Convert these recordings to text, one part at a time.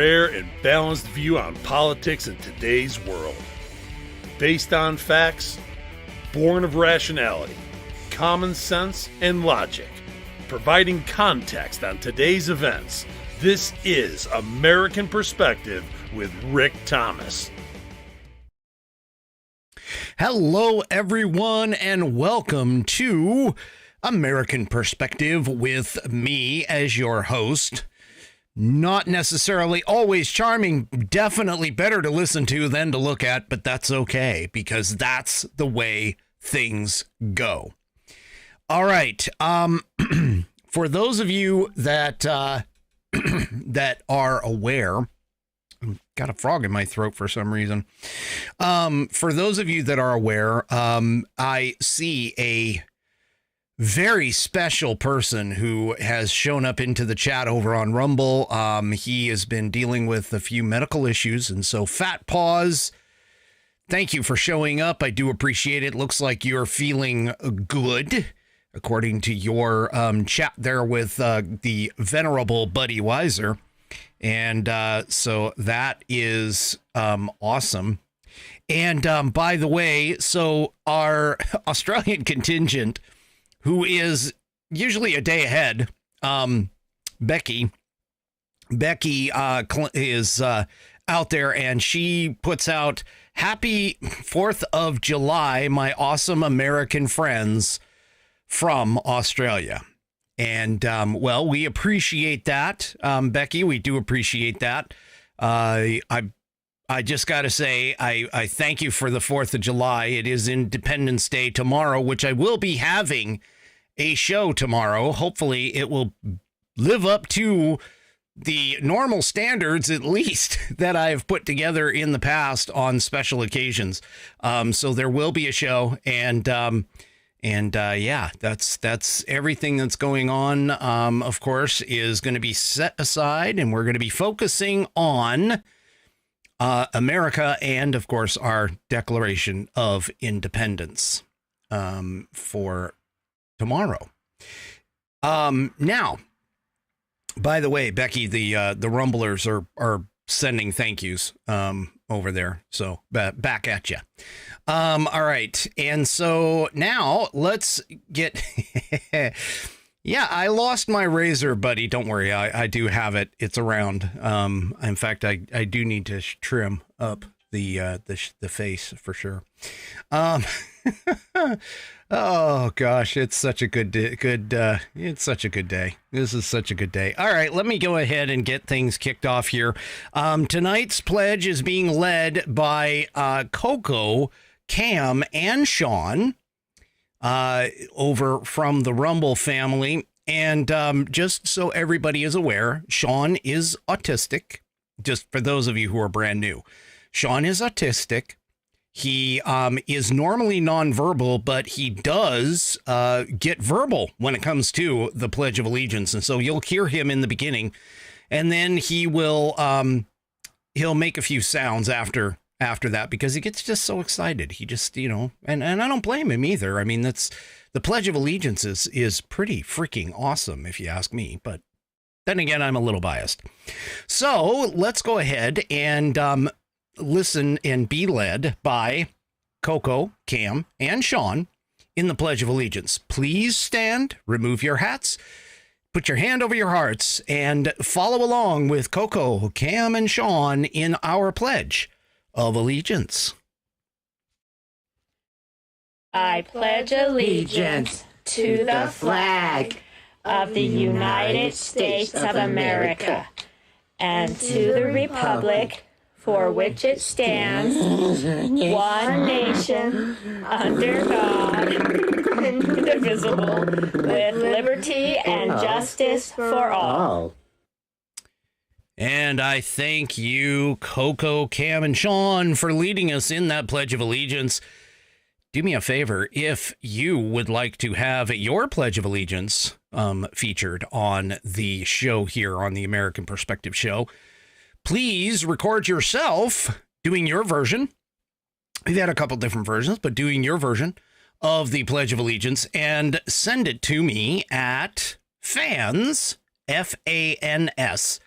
rare and balanced view on politics in today's world. Based on facts, born of rationality, common sense, and logic, providing context on today's events, this is American Perspective with Rick Thomas. Hello, everyone, and welcome to American Perspective with me as your host. Not necessarily always charming, definitely better to listen to than to look at, but that's okay because that's the way things go. All right. For those of you that that are aware, I've got a frog in my throat for some reason. For those of you that are aware, I see a very special person who has shown up into the chat over on Rumble. He has been dealing with a few medical issues, and so Fat Paws, thank you for showing up. I do appreciate it. Looks like you're feeling good, according to your chat there with the venerable Buddy Weiser. And so that is awesome. And by the way, so our Australian contingent, who is usually a day ahead, Becky is out there, and she puts out Happy 4th of July, my awesome American friends from Australia. And, well, we appreciate that, Becky. We do appreciate that. I just got to say, I thank you for the 4th of July. It is Independence Day tomorrow, which I will be having a show tomorrow. Hopefully it will live up to the normal standards, at least, that I've put together in the past on special occasions. So there will be a show, and yeah, that's everything that's going on, of course, is going to be set aside, and we're going to be focusing on America and, of course, our Declaration of Independence for tomorrow. Now, by the way, Becky, the Rumblers are sending thank yous over there, so back at you. All right, and so now let's get yeah, I lost my razor, buddy. Don't worry, I do have it. It's around. In fact, I do need to trim up the face for sure. Oh gosh, it's such a good it's such a good day. This is such a good day. All right, let me go ahead and get things kicked off here. Tonight's pledge is being led by Coco, Cam, and Sean over from the Rumble family. And just so everybody is aware, Sean is autistic. Just for those of you who are brand new, Sean is autistic. He is normally nonverbal, but he does get verbal when it comes to the Pledge of Allegiance. And so you'll hear him in the beginning, and then he will he'll make a few sounds after that because he gets just so excited. He just, you know, and I don't blame him either. I mean, that's the Pledge of Allegiance is pretty freaking awesome, if you ask me. But then again, I'm a little biased. So let's go ahead and listen and be led by Coco, Cam, and Sean in the Pledge of Allegiance. Please stand, remove your hats, put your hand over your hearts, and follow along with Coco, Cam, and Sean in our Pledge of Allegiance. I pledge allegiance to the flag of the United States of America and to the republic for which it stands, one nation, under God, indivisible, with liberty and justice for all. And I thank you, Coco, Cam, and Sean, for leading us in that Pledge of Allegiance. Do me a favor, if you would like to have your Pledge of Allegiance featured on the show here on the American Perspective Show, please record yourself doing your version. We've had a couple different versions, but doing your version of the Pledge of Allegiance and send it to me at fans, F-A-N-S,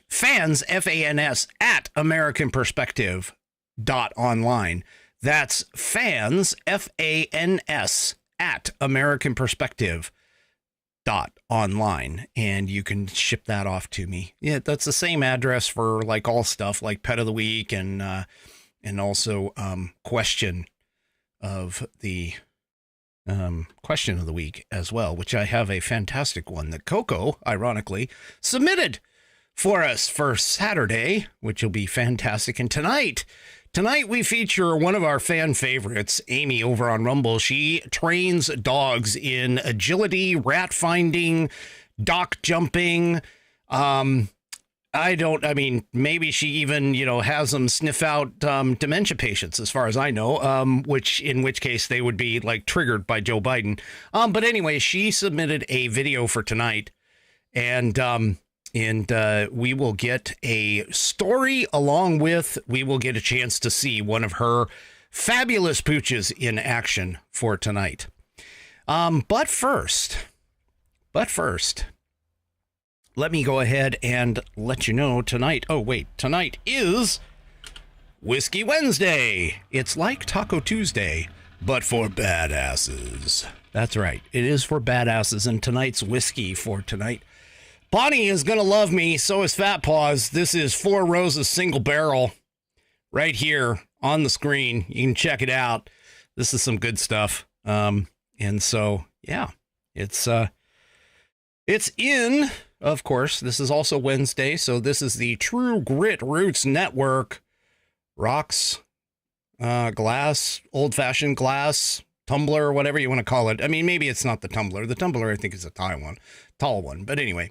fans, F-A-N-S, at American Perspective .online. That's fans, F-A-N-S, at American Perspective .online, and you can ship that off to me. Yeah, that's the same address for like all stuff like Pet of the Week and also question of the week as well, which I have a fantastic one that Coco, ironically, submitted for us for Saturday, which will be fantastic. And tonight we feature one of our fan favorites, Amy, over on Rumble. She trains dogs in agility, rat finding, dock jumping. Maybe she even, has them sniff out dementia patients, as far as I know, in which case they would be like triggered by Joe Biden. But anyway, she submitted a video for tonight, and we will get a story we will get a chance to see one of her fabulous pooches in action for tonight. But first, let me go ahead and let you know tonight is Whiskey Wednesday. It's like Taco Tuesday, but for badasses. That's right. It is for badasses, and tonight's whiskey for tonight. Bonnie is going to love me, so is Fat Paws. This is Four Roses Single Barrel right here on the screen. You can check it out. This is some good stuff. And so, yeah, it's in, of course, this is also Wednesday. So this is the True Grit Roots Network. Rocks, glass, old-fashioned glass, tumbler, whatever you want to call it. I mean, maybe it's not the tumbler. The tumbler, I think, is a tall one. But anyway,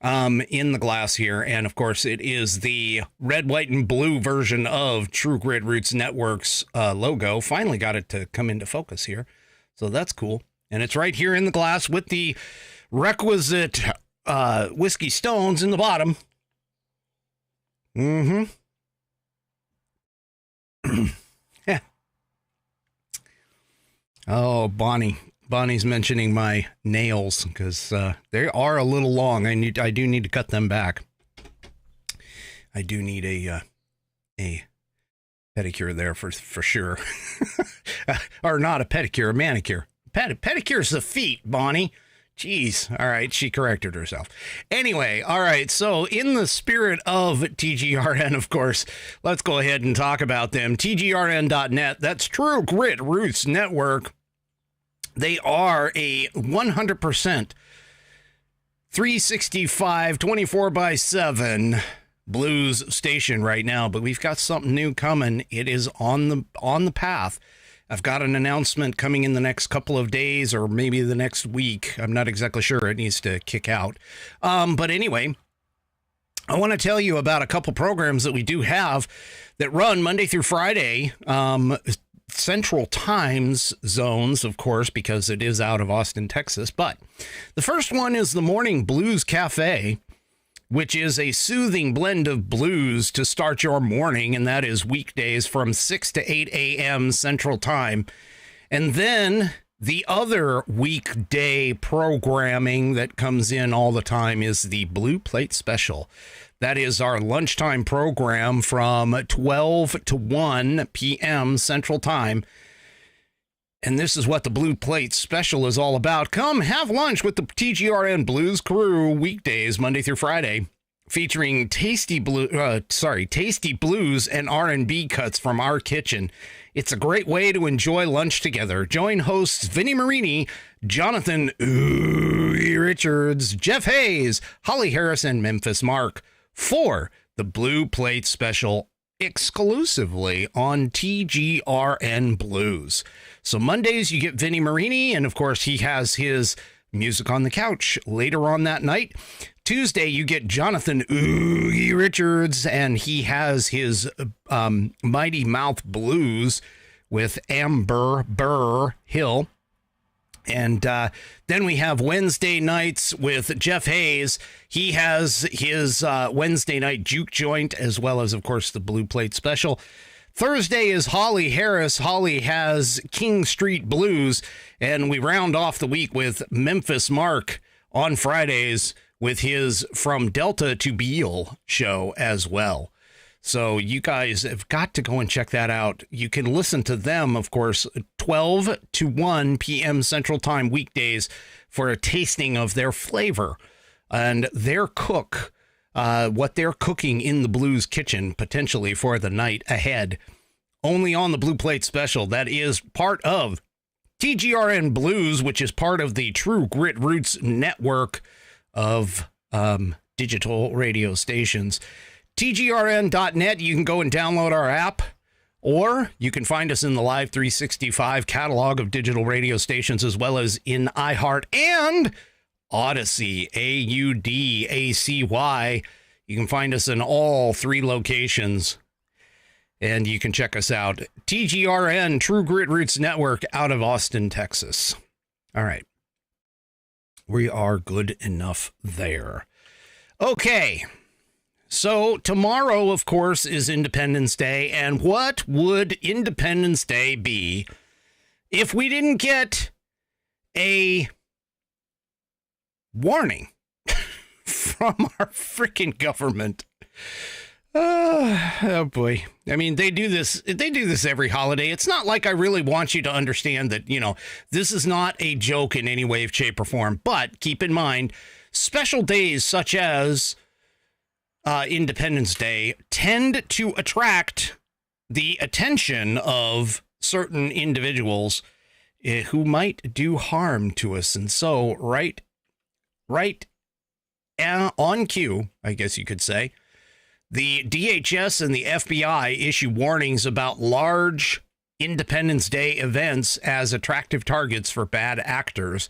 in the glass here. And of course, it is the red, white, and blue version of True Grit Roots Network's logo. Finally got it to come into focus here. So that's cool. And it's right here in the glass with the requisite whiskey stones in the bottom. Mm-hmm. Yeah. Oh, Bonnie's mentioning my nails because they are a little long. I do need to cut them back. I do need a pedicure there for sure. Or not a pedicure, a manicure. Pedicure's the feet, Bonnie. Jeez. All right. She corrected herself. Anyway. All right. So in the spirit of TGRN, of course, let's go ahead and talk about them. TGRN.net. That's True Grit Roots Network. They are a 100% 365, 24/7 blues station right now, but we've got something new coming. It is on the path. I've got an announcement coming in the next couple of days or maybe the next week. I'm not exactly sure. It needs to kick out. But anyway, I want to tell you about a couple programs that we do have that run Monday through Friday, Central Times zones, of course, because it is out of Austin, Texas. But the first one is the Morning Blues Cafe, which is a soothing blend of blues to start your morning, and that is weekdays from 6 to 8 a.m. Central Time. And then the other weekday programming that comes in all the time is the Blue Plate Special. That is our lunchtime program from 12 to 1 p.m. Central Time. And this is what the Blue Plate Special is all about. Come have lunch with the TGRN Blues crew weekdays, Monday through Friday, featuring tasty blues and R&B cuts from our kitchen. It's a great way to enjoy lunch together. Join hosts Vinnie Marini, Jonathan Richards, Jeff Hayes, Holly Harris, and Memphis Mark for the Blue Plate Special exclusively on TGRN Blues. So Mondays you get Vinnie Marini, and of course he has his music on the couch later on that night. Tuesday you get Jonathan Richards, and he has his Mighty Mouth Blues with Amber Burr Hill. And then we have Wednesday nights with Jeff Hayes. He has his Wednesday night juke joint, as well as, of course, the Blue Plate Special. Thursday is Holly Harris. Holly has King Street Blues. And we round off the week with Memphis Mark on Fridays with his From Delta to Beale show as well. So you guys have got to go and check that out. You can listen to them, of course, 12 to 1 p.m. Central Time weekdays for a tasting of their flavor and their cook, what they're cooking in the Blues kitchen, potentially for the night ahead. Only on the Blue Plate Special. That is part of TGRN Blues, which is part of the True Grit Roots network of digital radio stations. TGRN.net, you can go and download our app, or you can find us in the Live 365 catalog of digital radio stations, as well as in iHeart and Odyssey, AUDACY. You can find us in all 3 locations, and you can check us out. TGRN, True Grit Roots Network, out of Austin, Texas. All right. We are good enough there. Okay. So tomorrow, of course, is Independence Day. And what would Independence Day be if we didn't get a warning from our freaking government? Oh boy. I mean, they do this every holiday. It's not like I really want you to understand that, this is not a joke in any way, shape, or form. But keep in mind, special days such as Independence Day tend to attract the attention of certain individuals who might do harm to us. And so right on cue, I guess you could say, the DHS and the FBI issue warnings about large Independence Day events as attractive targets for bad actors.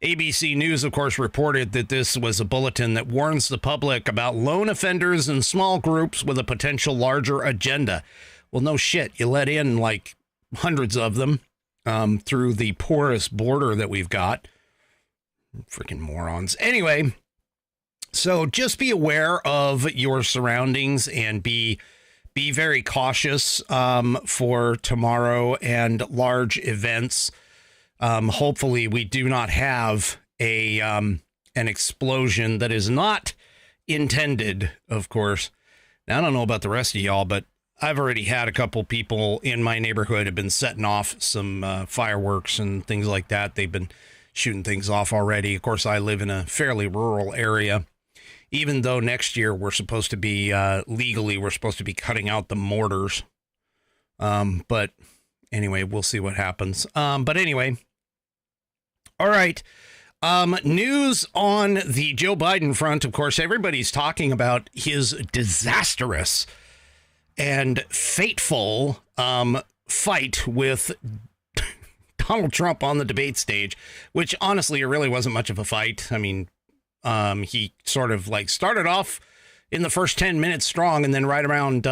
ABC News, of course, reported that this was a bulletin that warns the public about lone offenders and small groups with a potential larger agenda. Well, no shit. You let in like hundreds of them through the porous border that we've got. Freaking morons. Anyway, so just be aware of your surroundings and be very cautious for tomorrow and large events. Hopefully we do not have an explosion that is not intended, of course. Now, I don't know about the rest of y'all, but I've already had a couple people in my neighborhood have been setting off some fireworks and things like that. They've been shooting things off already. Of course, I live in a fairly rural area, even though next year we're supposed to be legally, we're supposed to be cutting out the mortars. But anyway, we'll see what happens. But anyway, all right. News on the Joe Biden front. Of course, everybody's talking about his disastrous and fateful fight with Donald Trump on the debate stage, which honestly, it really wasn't much of a fight. I mean, he sort of like started off in the first 10 minutes strong, and then right around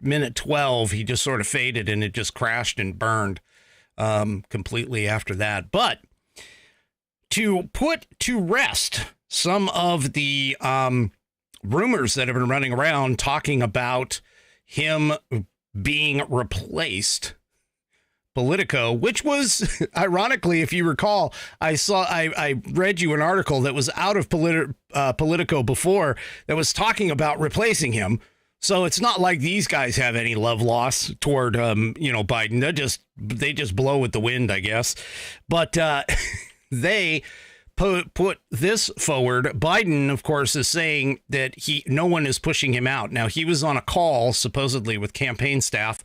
minute 12, he just sort of faded and it just crashed and burned completely after that. But to put to rest some of the rumors that have been running around talking about him being replaced, Politico, which was ironically, if you recall, I read you an article that was out of Politico before that was talking about replacing him. So it's not like these guys have any love loss toward Biden. They just blow with the wind, I guess. But they put this forward. Biden, of course, is saying that no one is pushing him out. Now, he was on a call supposedly with campaign staff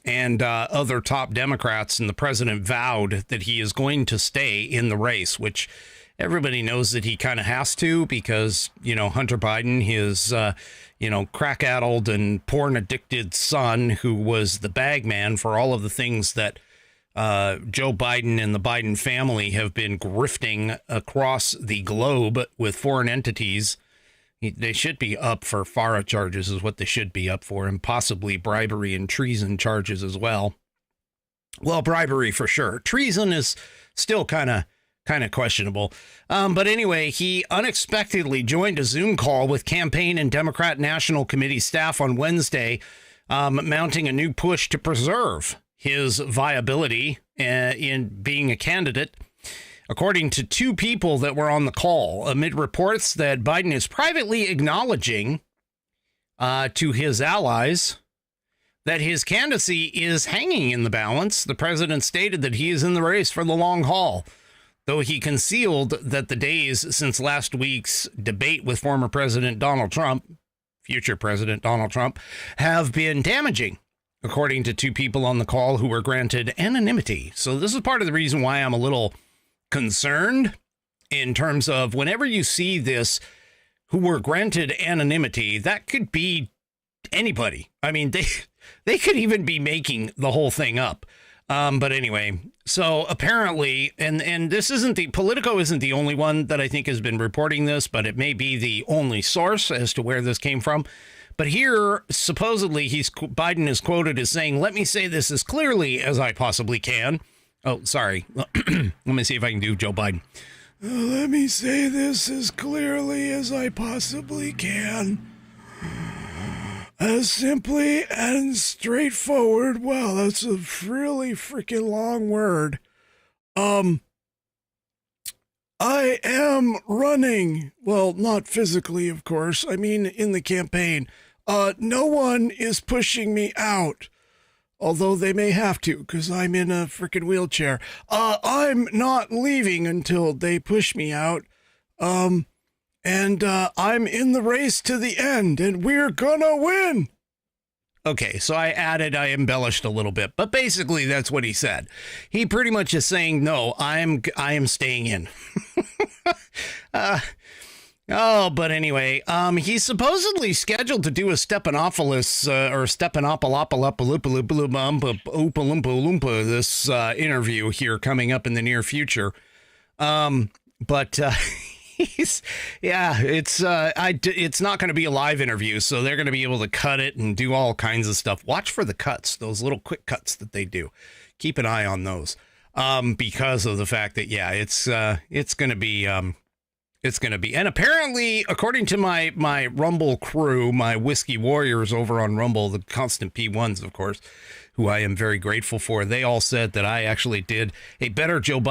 and other top Democrats, and the president vowed that he is going to stay in the race, which everybody knows that he kind of has to, because, Hunter Biden, his, crack-addled and porn-addicted son, who was the bag man for all of the things that Joe Biden and the Biden family have been grifting across the globe with foreign entities. They should be up for FARA charges is what they should be up for, and possibly bribery and treason charges as well. Well, bribery for sure. Treason is still kind of questionable. But anyway, he unexpectedly joined a Zoom call with campaign and Democrat National Committee staff on Wednesday, mounting a new push to preserve his viability in being a candidate. according to two people that were on the call, amid reports that Biden is privately acknowledging to his allies that his candidacy is hanging in the balance. The president stated that he is in the race for the long haul, though he concealed that the days since last week's debate with former President Donald Trump, future President Donald Trump, have been damaging, according to two people on the call who were granted anonymity. So this is part of the reason why I'm a little concerned in terms of whenever you see this, who were granted anonymity, that could be anybody. I mean, they could even be making the whole thing up. But anyway, so apparently, and this isn't Politico isn't the only one that I think has been reporting this, but it may be the only source as to where this came from. But here, supposedly, Biden is quoted as saying, "Let me say this as clearly as I possibly can." Oh, sorry. Let me see if I can do Joe Biden. Let me say this as clearly as I possibly can. As simply and straightforward. Wow, that's a really freaking long word. I am running. Well, not physically, of course. I mean, in the campaign. No one is pushing me out. Although they may have to, because I'm in a freaking wheelchair. I'm not leaving until they push me out. And I'm in the race to the end, and we're gonna win. Okay, so I embellished a little bit, but basically that's what he said. He pretty much is saying, no, I am staying in. But anyway, he's supposedly scheduled to do a Stephanopoulos or Stephanopoulos this interview here coming up in the near future. It's not going to be a live interview, so they're going to be able to cut it and do all kinds of stuff. Watch for the cuts, those little quick cuts that they do. Keep an eye on those, because of the fact that it's going to be. It's going to be. And apparently, according to my Rumble crew, my Whiskey Warriors over on Rumble, the constant P1s, of course, who I am very grateful for, they all said that I actually did a better than Joe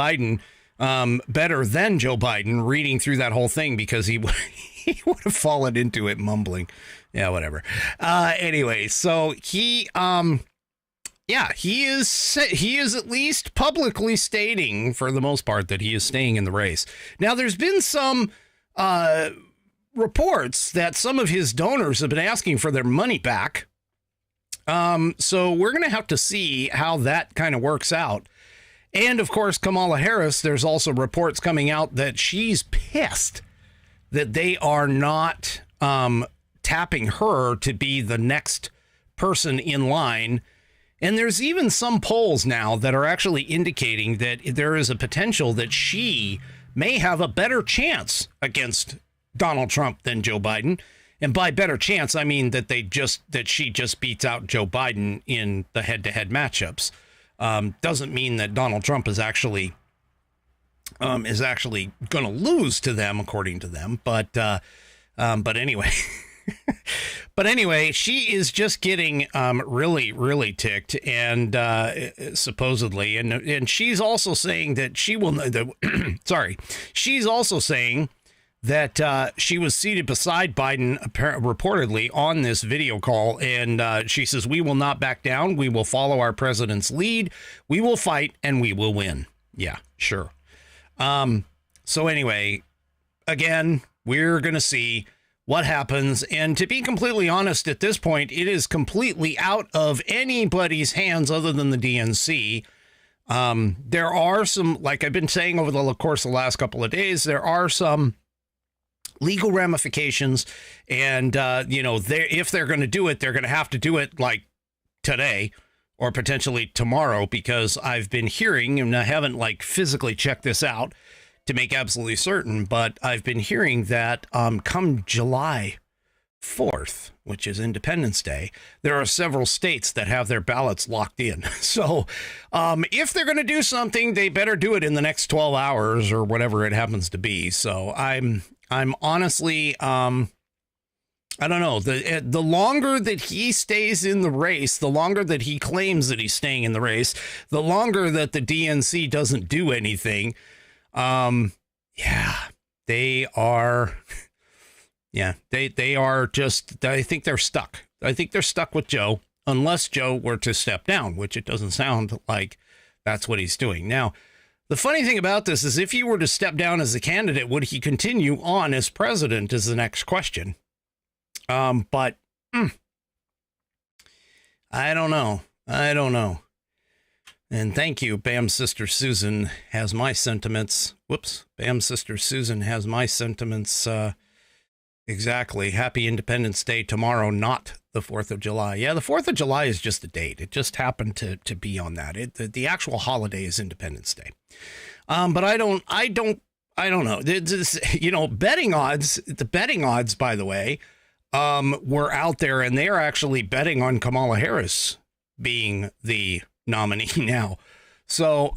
Biden, reading through that whole thing, because he would have fallen into it mumbling. Yeah, whatever. Anyway, so he is at least publicly stating, for the most part, that he is staying in the race. Now, there's been some reports that some of his donors have been asking for their money back. So we're going to have to see how that kind of works out. And, of course, Kamala Harris, there's also reports coming out that she's pissed that they are not tapping her to be the next person in line. And there's even some polls now that are actually indicating that there is a potential that she may have a better chance against Donald Trump than Joe Biden. And by better chance, I mean that she just beats out Joe Biden in the head-to-head matchups. Doesn't mean that Donald Trump is actually going to lose to them, according to them. But anyway. But anyway, she is just getting really, really ticked, and supposedly, and she's also saying that she will. She's also saying that she was seated beside Biden, reportedly, on this video call, and she says, "We will not back down. We will follow our president's lead. We will fight, and we will win." Yeah, sure. So anyway, again, we're gonna see what happens. And to be completely honest, at this point, it is completely out of anybody's hands other than the DNC. There are some, like I've been saying over the course of the last couple of days, there are some legal ramifications. And, if they're going to do it, they're going to have to do it like today or potentially tomorrow, because I've been hearing, and I haven't physically checked this out to make absolutely certain, but I've been hearing that come July 4th, which is Independence Day, there are several states that have their ballots locked in. So if they're going to do something, they better do it in the next 12 hours or whatever it happens to be. So I'm honestly, I don't know. The longer that he stays in the race, the longer that he claims that he's staying in the race, the longer that the DNC doesn't do anything, Yeah, they are. Yeah, they are just, I think they're stuck. I think they're stuck with Joe, unless Joe were to step down, which it doesn't sound like that's what he's doing. Now, the funny thing about this is if he were to step down as a candidate, would he continue on as president is the next question. But I don't know. And thank you, Bam Sister Susan has my sentiments. Whoops. Bam Sister Susan has my sentiments. Exactly. Happy Independence Day tomorrow, not the 4th of July. Yeah, the 4th of July is just a date. It just happened to be on that. The actual holiday is Independence Day. But I don't know. Betting odds, the betting odds, by the way, were out there, and they are actually betting on Kamala Harris being the nominee now. So,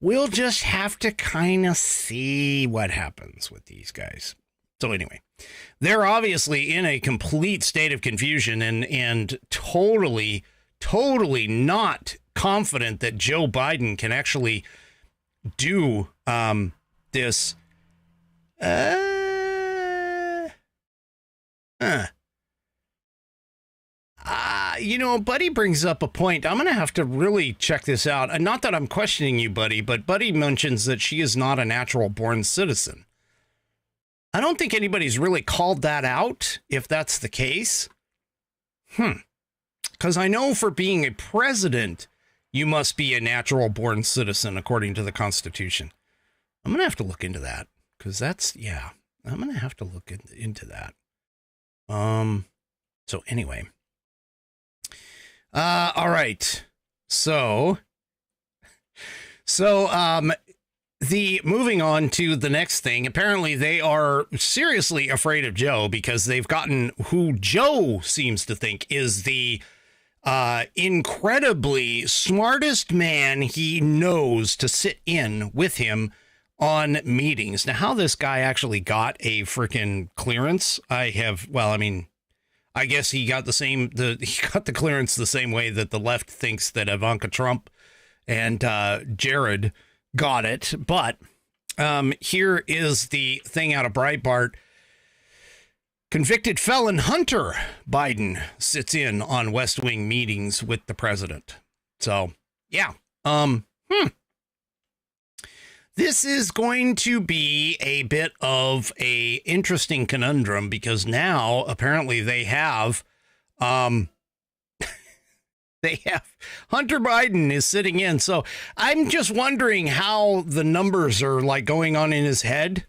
we'll just have to kind of see what happens with these guys. So anyway, they're obviously in a complete state of confusion and totally not confident that Joe Biden can actually do this. Buddy brings up a point. I'm going to have to really check this out. And not that I'm questioning you, Buddy, but Buddy mentions that she is not a natural born citizen. I don't think anybody's really called that out, if that's the case. Because I know for being a president, you must be a natural born citizen, according to the Constitution. I'm going to have to look into that, because I'm going to have to look into that. So anyway. All right. So moving on to the next thing, apparently they are seriously afraid of Joe because they've gotten who Joe seems to think is the incredibly smartest man he knows to sit in with him on meetings. Now, how this guy actually got a freaking clearance, I guess he got the clearance the same way that the left thinks that Ivanka Trump and Jared got it. But here is the thing out of Breitbart. Convicted felon Hunter Biden sits in on West Wing meetings with the president. So, yeah. This is going to be a bit of a interesting conundrum because now apparently they have Hunter Biden is sitting in. So I'm just wondering how the numbers are like going on in his head.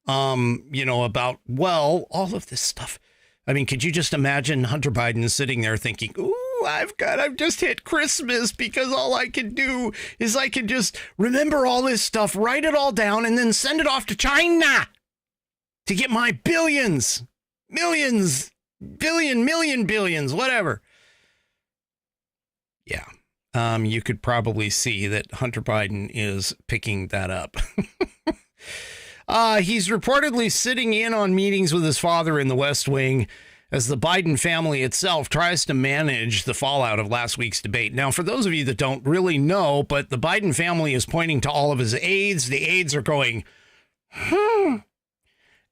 About, all of this stuff. I mean, could you just imagine Hunter Biden sitting there thinking, ooh, I've just hit Christmas because all I can do is I can just remember all this stuff, write it all down, and then send it off to China to get my billions, billions, whatever. Yeah. You could probably see that Hunter Biden is picking that up. He's reportedly sitting in on meetings with his father in the West Wing as the Biden family itself tries to manage the fallout of last week's debate. Now, for those of you that don't really know, but the Biden family is pointing to all of his aides. The aides are going,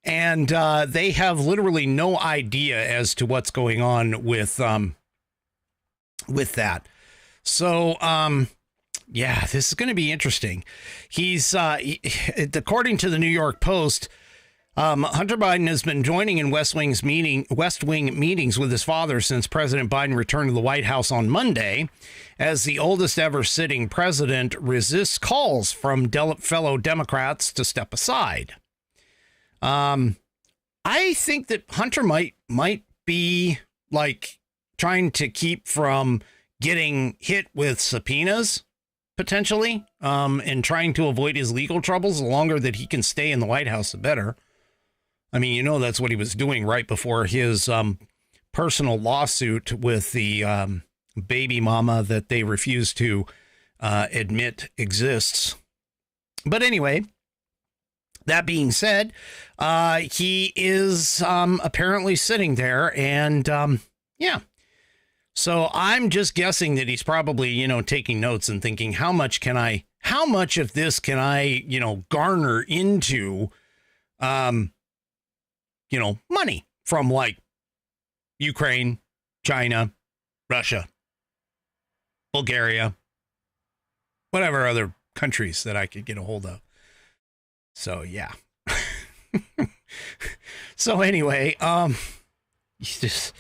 and they have literally no idea as to what's going on with that. So, yeah, this is going to be interesting. He's, according to the New York Post, Hunter Biden has been joining in West Wing meetings with his father since President Biden returned to the White House on Monday, as the oldest ever sitting president resists calls from fellow Democrats to step aside. I think that Hunter might be like trying to keep from getting hit with subpoenas, potentially, and trying to avoid his legal troubles. The longer that he can stay in the White House, the better. I mean, that's what he was doing right before his personal lawsuit with the baby mama that they refused to admit exists. But anyway, that being said, he is apparently sitting there and, yeah. So I'm just guessing that he's probably, taking notes and thinking, how much of this can I, garner into, money from like Ukraine, China, Russia, Bulgaria, whatever other countries that I could get a hold of. So, yeah. So anyway, this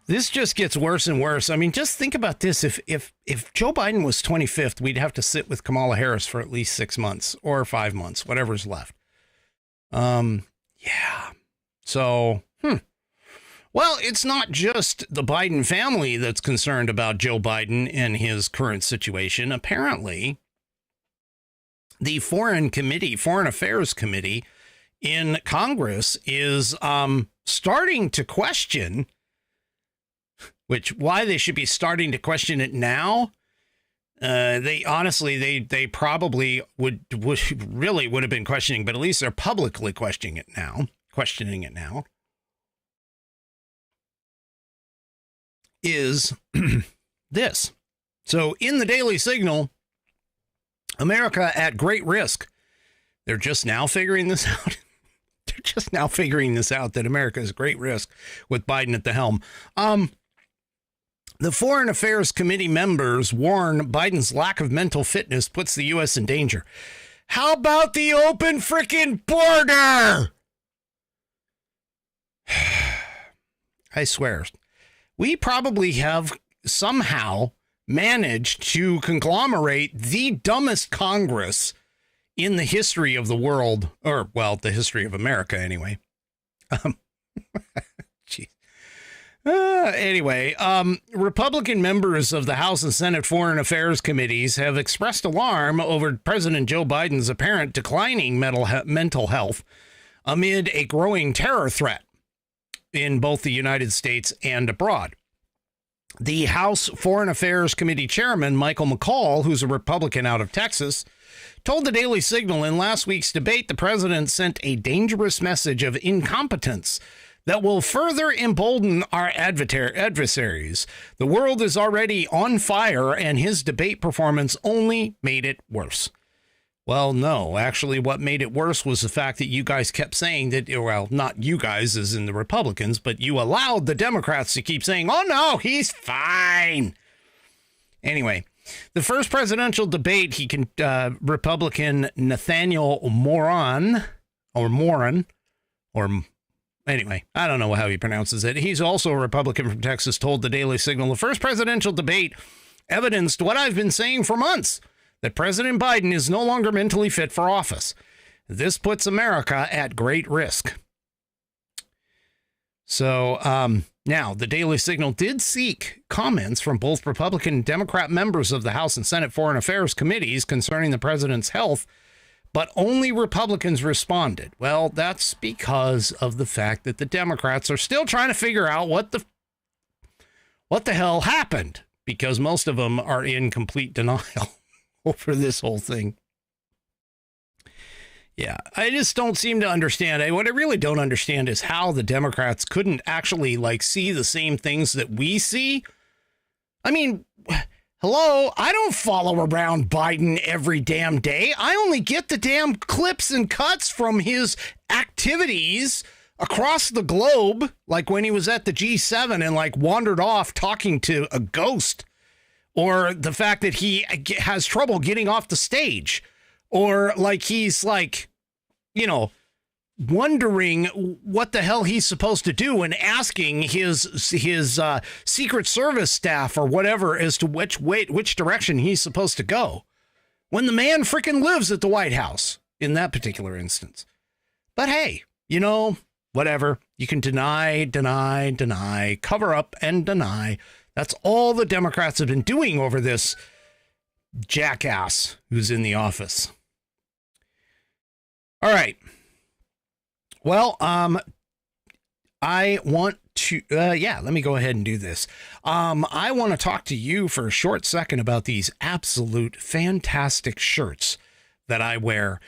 just gets worse and worse. I mean, just think about this. If Joe Biden was 25th, we'd have to sit with Kamala Harris for at least 6 months or 5 months, whatever's left. Yeah. So, well, it's not just the Biden family that's concerned about Joe Biden and his current situation. Apparently, the Foreign Affairs Committee in Congress is starting to question, why they should be starting to question it now. They probably would have been questioning, but at least they're publicly questioning it now. Is this. So in the Daily Signal, America at great risk. They're just now figuring this out. That America is at great risk with Biden at the helm. The Foreign Affairs Committee members warn Biden's lack of mental fitness puts the U.S. in danger. How about the open frickin' border? I swear. We probably have somehow managed to conglomerate the dumbest Congress in the history of the world, or, well, the history of America anyway. Geez. Anyway, Republican members of the House and Senate Foreign Affairs Committees have expressed alarm over President Joe Biden's apparent declining mental health amid a growing terror threat in both the United States and abroad. The House Foreign Affairs Committee Chairman, Michael McCaul, who's a Republican out of Texas, told the Daily Signal in last week's debate the president sent a dangerous message of incompetence that will further embolden our adversaries. The world is already on fire, and his debate performance only made it worse. Well, no, actually, what made it worse was the fact that you guys kept saying that, well, not you guys as in the Republicans, but you allowed the Democrats to keep saying, oh, no, he's fine. Anyway, the first presidential debate, Republican Nathaniel Moran, anyway, I don't know how he pronounces it. He's also a Republican from Texas, told the Daily Signal, the first presidential debate evidenced what I've been saying for months, that President Biden is no longer mentally fit for office. This puts America at great risk. So now the Daily Signal did seek comments from both Republican and Democrat members of the House and Senate Foreign Affairs Committees concerning the president's health, but only Republicans responded. Well, that's because of the fact that the Democrats are still trying to figure out what the hell happened, because most of them are in complete denial over this whole thing. Yeah, I just don't seem to understand. What I really don't understand is how the Democrats couldn't actually see the same things that we see. I mean, hello, I don't follow around Biden every damn day. I only get the damn clips and cuts from his activities across the globe, like when he was at the G7 and wandered off talking to a ghost. Or the fact that he has trouble getting off the stage, or he's wondering what the hell he's supposed to do and asking his Secret Service staff or whatever as to which direction he's supposed to go, when the man freaking lives at the White House in that particular instance. But hey, whatever. You can deny, cover up and deny. That's all the Democrats have been doing over this jackass who's in the office. All right. Well, I want to, let me go ahead and do this. I want to talk to you for a short second about these absolute fantastic shirts that I wear.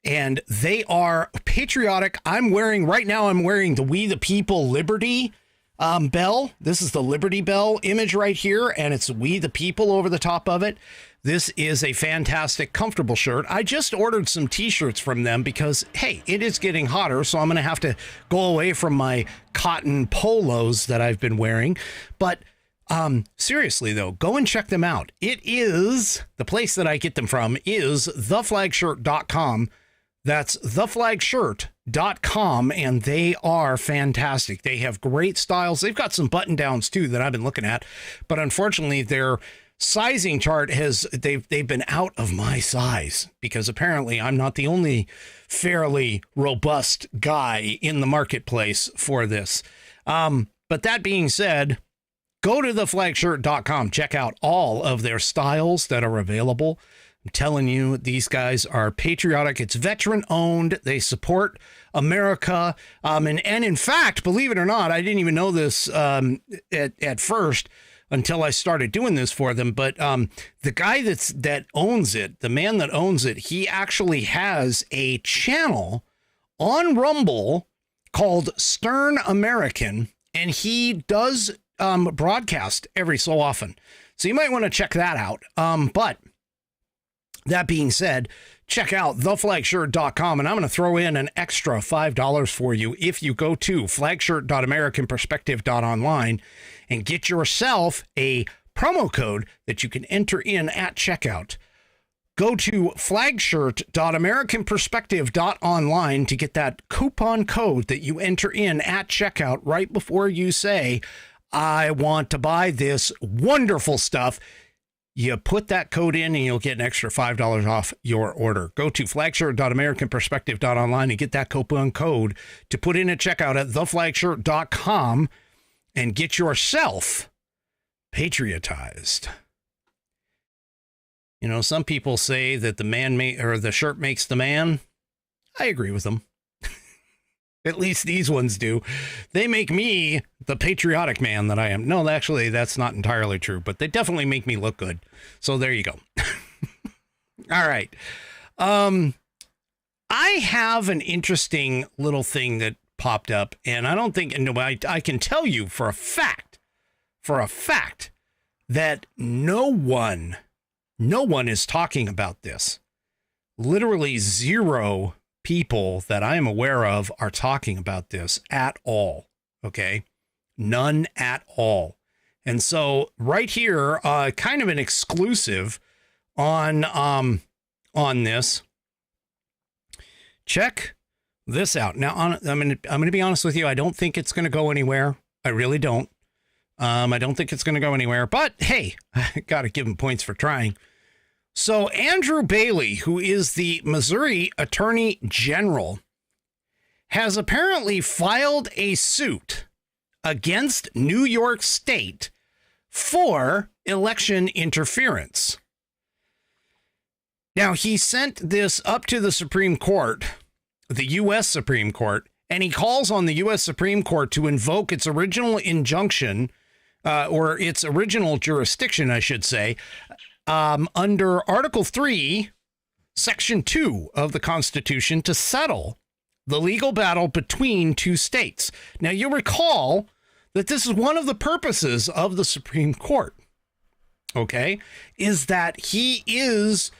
And they are patriotic. I'm wearing the We the People Liberty bell. This is the Liberty Bell image right here, and it's We the People over the top of it. This is a fantastic, comfortable shirt. I just ordered some t-shirts from them because, hey, it is getting hotter, so I'm going to have to go away from my cotton polos that I've been wearing. But seriously, though, go and check them out. It is, the place that I get them from is theflagshirt.com. That's theflagshirt.com, and they are fantastic. They have great styles. They've got some button-downs, too, that I've been looking at, but unfortunately, their sizing chart they've been out of my size because apparently I'm not the only fairly robust guy in the marketplace for this. But that being said, go to theflagshirt.com. Check out all of their styles that are available. I'm telling you, these guys are patriotic. It's veteran owned. They support America. And in fact, believe it or not, I didn't even know this at first until I started doing this for them. But the guy that owns it, the man that owns it, he actually has a channel on Rumble called Stern American, and he does broadcast every so often. So you might want to check that out. But that being said, check out theflagshirt.com, and I'm going to throw in an extra $5 for you if you go to flagshirt.americanperspective.online and get yourself a promo code that you can enter in at checkout. Go to flagshirt.americanperspective.online to get that coupon code that you enter in at checkout right before you say, I want to buy this wonderful stuff. You put that code in and you'll get an extra $5 off your order. Go to flagshirt.americanperspective.online and get that coupon code to put in at checkout at theflagshirt.com and get yourself patriotized. You know, some people say that the shirt makes the man. I agree with them. At least these ones do. They make me the patriotic man that I am. No, actually, that's not entirely true, but they definitely make me look good. So there you go. All right. I have an interesting little thing that popped up, and I don't think, no, I can tell you for a fact that no one is talking about this. Literally zero people that I am aware of are talking about this at all. Okay. None at all. And so right here, kind of an exclusive on this. Check this out. Now, I'm going to be honest with you. I don't think it's going to go anywhere. I really don't. I don't think it's going to go anywhere, but hey, I got to give him points for trying. So Andrew Bailey, who is the Missouri Attorney General, has apparently filed a suit against New York State for election interference. Now, he sent this up to the Supreme Court, the U.S. Supreme Court, and he calls on the U.S. Supreme Court to invoke its original injunction, or its original jurisdiction, I should say, under Article 3, Section 2 of the Constitution to settle the legal battle between two states. Now, you recall that this is one of the purposes of the Supreme Court, okay, is that the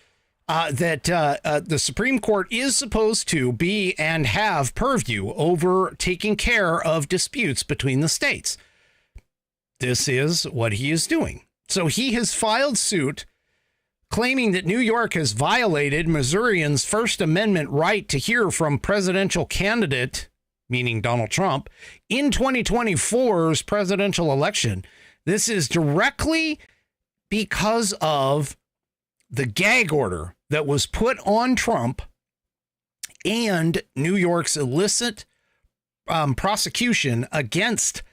Supreme Court is supposed to be and have purview over taking care of disputes between the states. This is what he is doing. So he has filed suit claiming that New York has violated Missourians' First Amendment right to hear from presidential candidate, meaning Donald Trump, in 2024's presidential election. This is directly because of the gag order that was put on Trump and New York's illicit prosecution against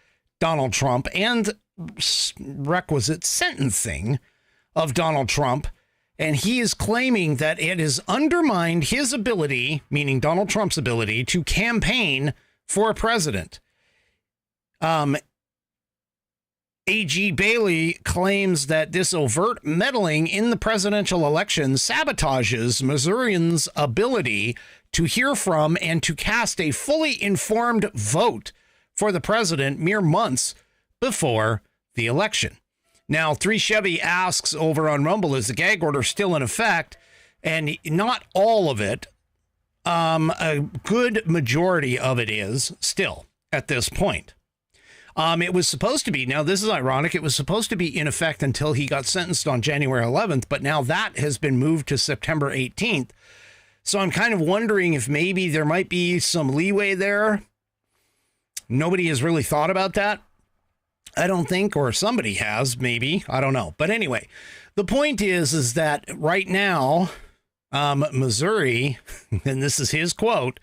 Donald Trump and requisite sentencing of Donald Trump. And he is claiming that it has undermined his ability, meaning Donald Trump's ability, to campaign for president. A.G. Bailey claims that this overt meddling in the presidential election sabotages Missourians' ability to hear from and to cast a fully informed vote for the president mere months before the election. Now, 3 Chevy asks over on Rumble, is the gag order still in effect? And not all of it. A good majority of it is still at this point. It was supposed to be, now this is ironic, it was supposed to be in effect until he got sentenced on January 11th, but now that has been moved to September 18th. So I'm kind of wondering if maybe there might be some leeway there. Nobody has really thought about that, I don't think, or somebody has, maybe, I don't know. But anyway, the point is that right now, Missouri, and this is his quote,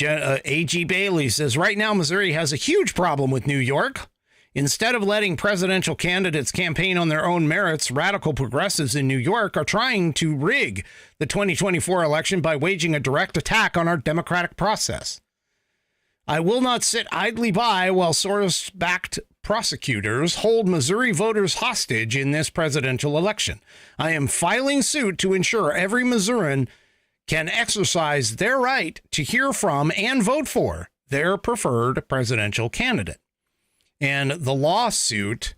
A.G. Bailey says, right now, Missouri has a huge problem with New York. Instead of letting presidential candidates campaign on their own merits, radical progressives in New York are trying to rig the 2024 election by waging a direct attack on our democratic process. I will not sit idly by while Soros-backed prosecutors hold Missouri voters hostage in this presidential election. I am filing suit to ensure every Missourian can exercise their right to hear from and vote for their preferred presidential candidate. And the lawsuit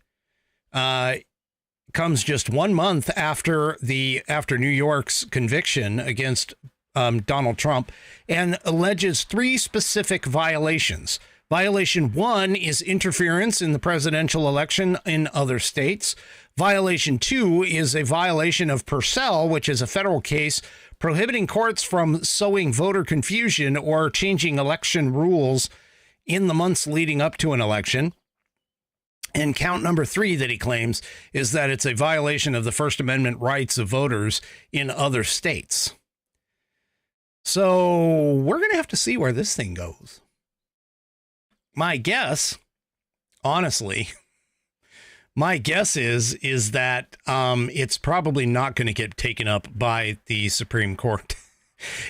comes just 1 month after New York's conviction against Donald Trump, and alleges 3 specific violations. Violation 1 is interference in the presidential election in other states. Violation 2 is a violation of Purcell, which is a federal case prohibiting courts from sowing voter confusion or changing election rules in the months leading up to an election. And count number 3 that he claims is that it's a violation of the First Amendment rights of voters in other states. So we're going to have to see where this thing goes. My guess, honestly, is that it's probably not going to get taken up by the Supreme Court.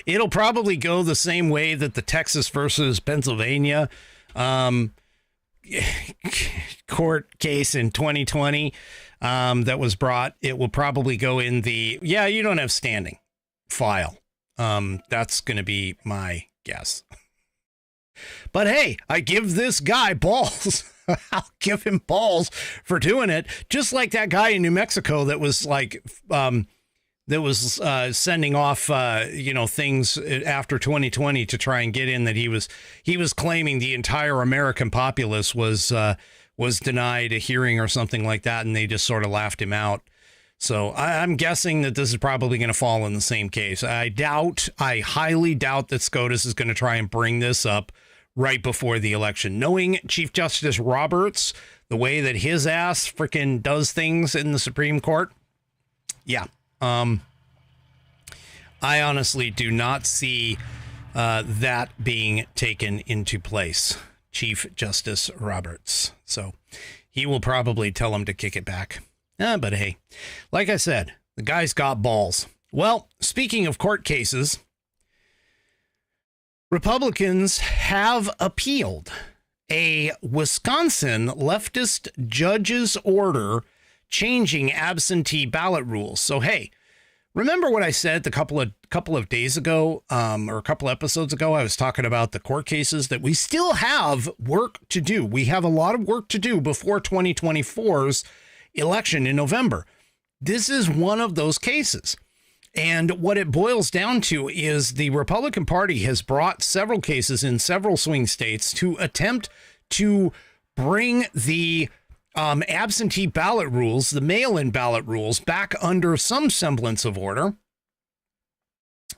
It'll probably go the same way that the Texas versus Pennsylvania court case in 2020 that was brought. It will probably go in the, you don't have standing file. That's going to be my guess. But hey, I give this guy balls. I'll give him balls for doing it. Just like that guy in New Mexico that was like, sending off, things after 2020 to try and get in, that he was claiming the entire American populace was denied a hearing or something like that. And they just sort of laughed him out. So I'm guessing that this is probably going to fall in the same case. I highly doubt that SCOTUS is going to try and bring this up right before the election. Knowing Chief Justice Roberts, the way that his ass freaking does things in the Supreme Court. Yeah. I honestly do not see that being taken into place. Chief Justice Roberts. So he will probably tell him to kick it back. But hey, like I said, the guy's got balls. Well, speaking of court cases, Republicans have appealed a Wisconsin leftist judge's order changing absentee ballot rules. So, hey, remember what I said a couple of days ago, or a couple episodes ago? I was talking about the court cases, that we still have work to do. We have a lot of work to do before 2024's election in November. This is one of those cases. And what it boils down to is the Republican Party has brought several cases in several swing states to attempt to bring the absentee ballot rules, the mail-in ballot rules, back under some semblance of order.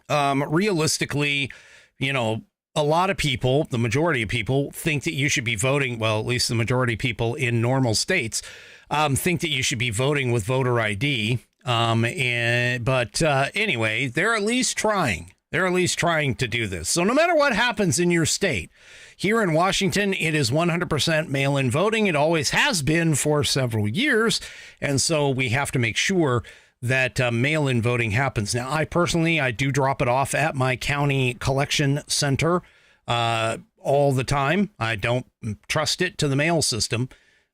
Realistically, a lot of people, the majority of people, think that you should be voting. Well, at least the majority of people in normal states think that you should be voting with voter ID. But anyway, they're at least trying. They're at least trying to do this. So no matter what happens in your state, here in Washington, it is 100% mail-in voting. It always has been for several years. And so we have to make sure that mail-in voting happens. Now, I do drop it off at my county collection center all the time. I don't trust it to the mail system.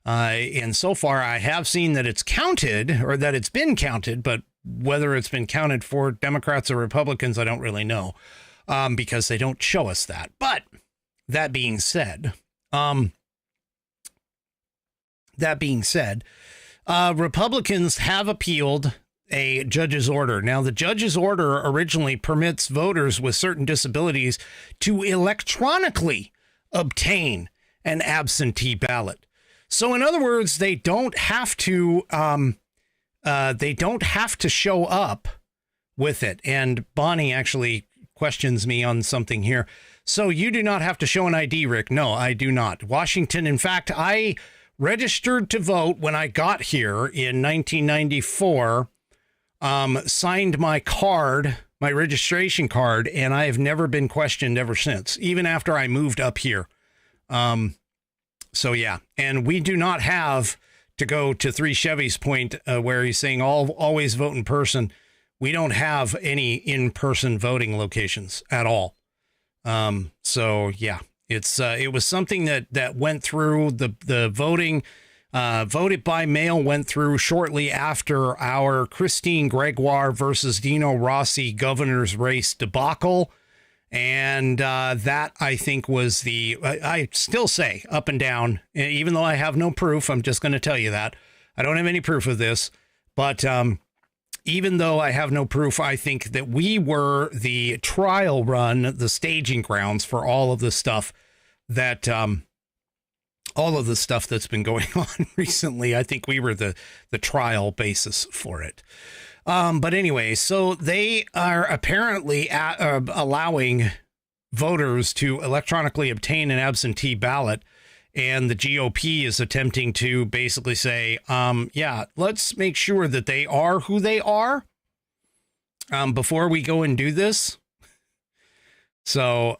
And so far, I have seen that it's counted, or that it's been counted, but whether it's been counted for Democrats or Republicans, I don't really know, because they don't show us that. But that being said, That being said, Republicans have appealed a judge's order. Now, the judge's order originally permits voters with certain disabilities to electronically obtain an absentee ballot. So, in other words, they don't have to show up with it. And Bonnie actually questions me on something here. So you do not have to show an ID, Rick. No, I do not. Washington, in fact, I registered to vote when I got here in 1994, signed my card, my registration card, and I have never been questioned ever since, even after I moved up here. So, yeah, and we do not have to go to Three Chevy's point where he's saying always vote in person. We don't have any in-person voting locations at all. So, yeah, it was something that went through the voting. Voted by mail went through shortly after our Christine Gregoire versus Dino Rossi governor's race debacle. And that, I think, was I still say up and down, even though I have no proof. I'm just going to tell you that I don't have any proof of this. But even though I have no proof, I think that we were the trial run, the staging grounds for all of the stuff that's been going on recently. I think we were the trial basis for it. But anyway, so they are apparently allowing voters to electronically obtain an absentee ballot. And the GOP is attempting to basically say, yeah, let's make sure that they are who they are before we go and do this. So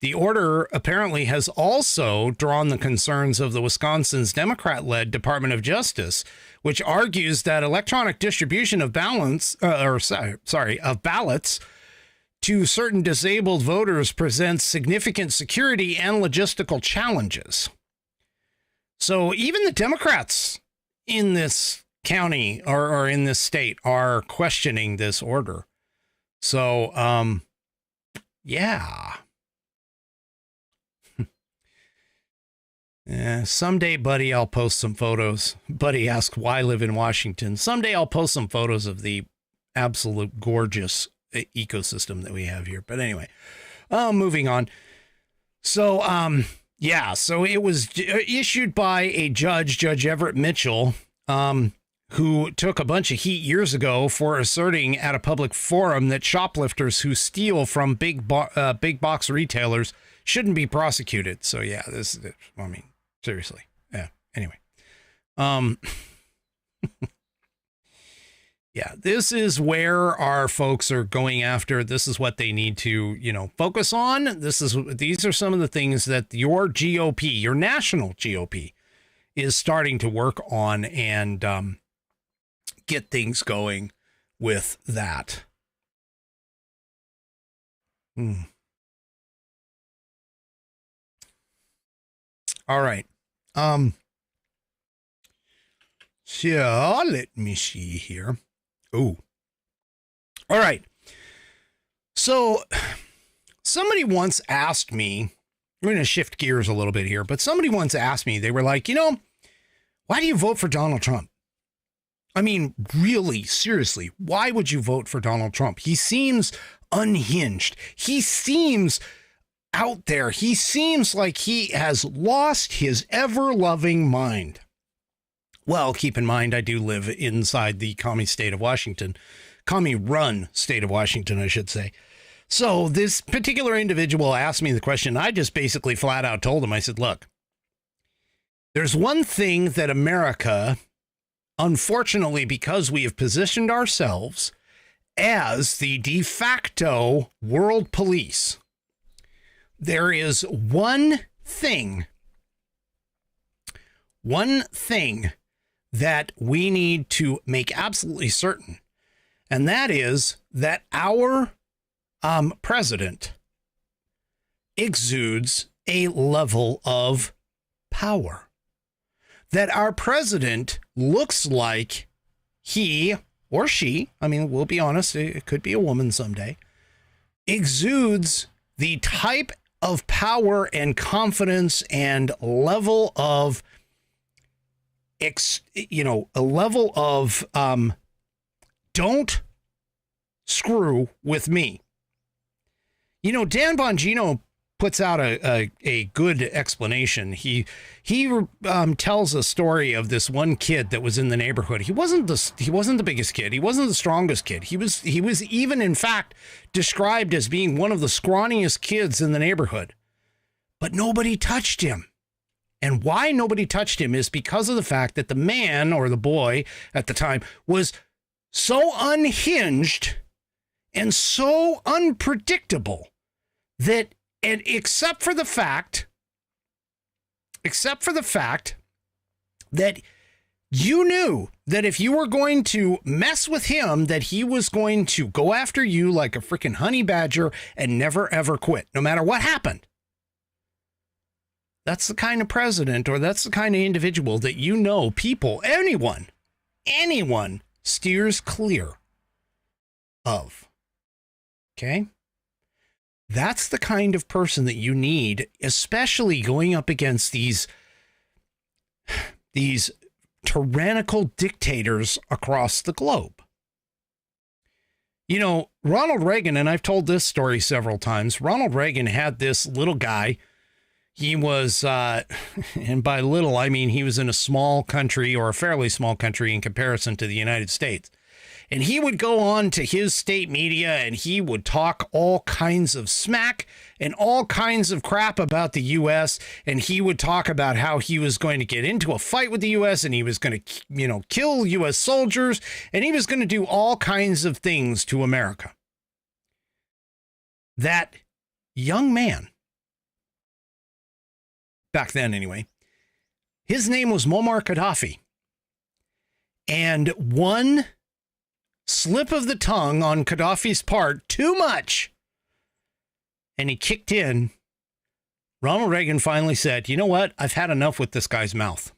the order apparently has also drawn the concerns of the Wisconsin's Democrat-led Department of Justice, which argues that electronic distribution of ballots to certain disabled voters presents significant security and logistical challenges. So even the Democrats in this county or in this state are questioning this order. So, yeah. Someday, buddy, I'll post some photos. Buddy asked, why live in Washington? Someday I'll post some photos of the absolute gorgeous ecosystem that we have here. But anyway, moving on. So, yeah, so it was issued by a Judge Everett Mitchell, who took a bunch of heat years ago for asserting at a public forum that shoplifters who steal from big box retailers shouldn't be prosecuted. So, yeah, I mean, seriously. Yeah. Anyway. Yeah, this is where our folks are going after. This is what they need to, focus on. These are some of the things that your GOP, your national GOP, is starting to work on and get things going with that. All right. So let me see here. Oh, all right. So somebody once asked me, we're going to shift gears a little bit here, but somebody once asked me, they were like, why do you vote for Donald Trump? I mean, really, seriously, why would you vote for Donald Trump? He seems unhinged. He seems out there. He seems like he has lost his ever-loving mind. Well, keep in mind, I do live inside the commie state of Washington, commie-run state of Washington, I should say. So this particular individual asked me the question. I just basically flat out told him, I said, look, there's one thing that America, unfortunately, because we have positioned ourselves as the de facto world police, there is one thing that we need to make absolutely certain, and that is that our president exudes a level of power. That our president looks like he or she, I mean, we'll be honest, it could be a woman someday, exudes the type of power and confidence and level of, don't screw with me. Dan Bongino puts out a good explanation. He tells a story of this one kid that was in the neighborhood. He wasn't the biggest kid. He wasn't the strongest kid. He was even, in fact, described as being one of the scrawniest kids in the neighborhood. But nobody touched him. And why nobody touched him is because of the fact that the man, or the boy at the time, was so unhinged and so unpredictable that, and except for the fact that you knew that if you were going to mess with him, that he was going to go after you like a freaking honey badger and never, ever quit, no matter what happened. That's the kind of president, or that's the kind of individual that, people, anyone steers clear of. Okay? That's the kind of person that you need, especially going up against these tyrannical dictators across the globe. Ronald Reagan, and I've told this story several times, Ronald Reagan had this little guy. He was, and by little, I mean he was in a small country, or a fairly small country in comparison to the United States. And he would go on to his state media and he would talk all kinds of smack and all kinds of crap about the U.S. And he would talk about how he was going to get into a fight with the U.S. and he was going to, kill U.S. soldiers. And he was going to do all kinds of things to America. That young man, back then anyway, his name was Muammar Gaddafi. And one slip of the tongue on Gaddafi's part, too much, and he kicked in. Ronald Reagan finally said, you know what? I've had enough with this guy's mouth.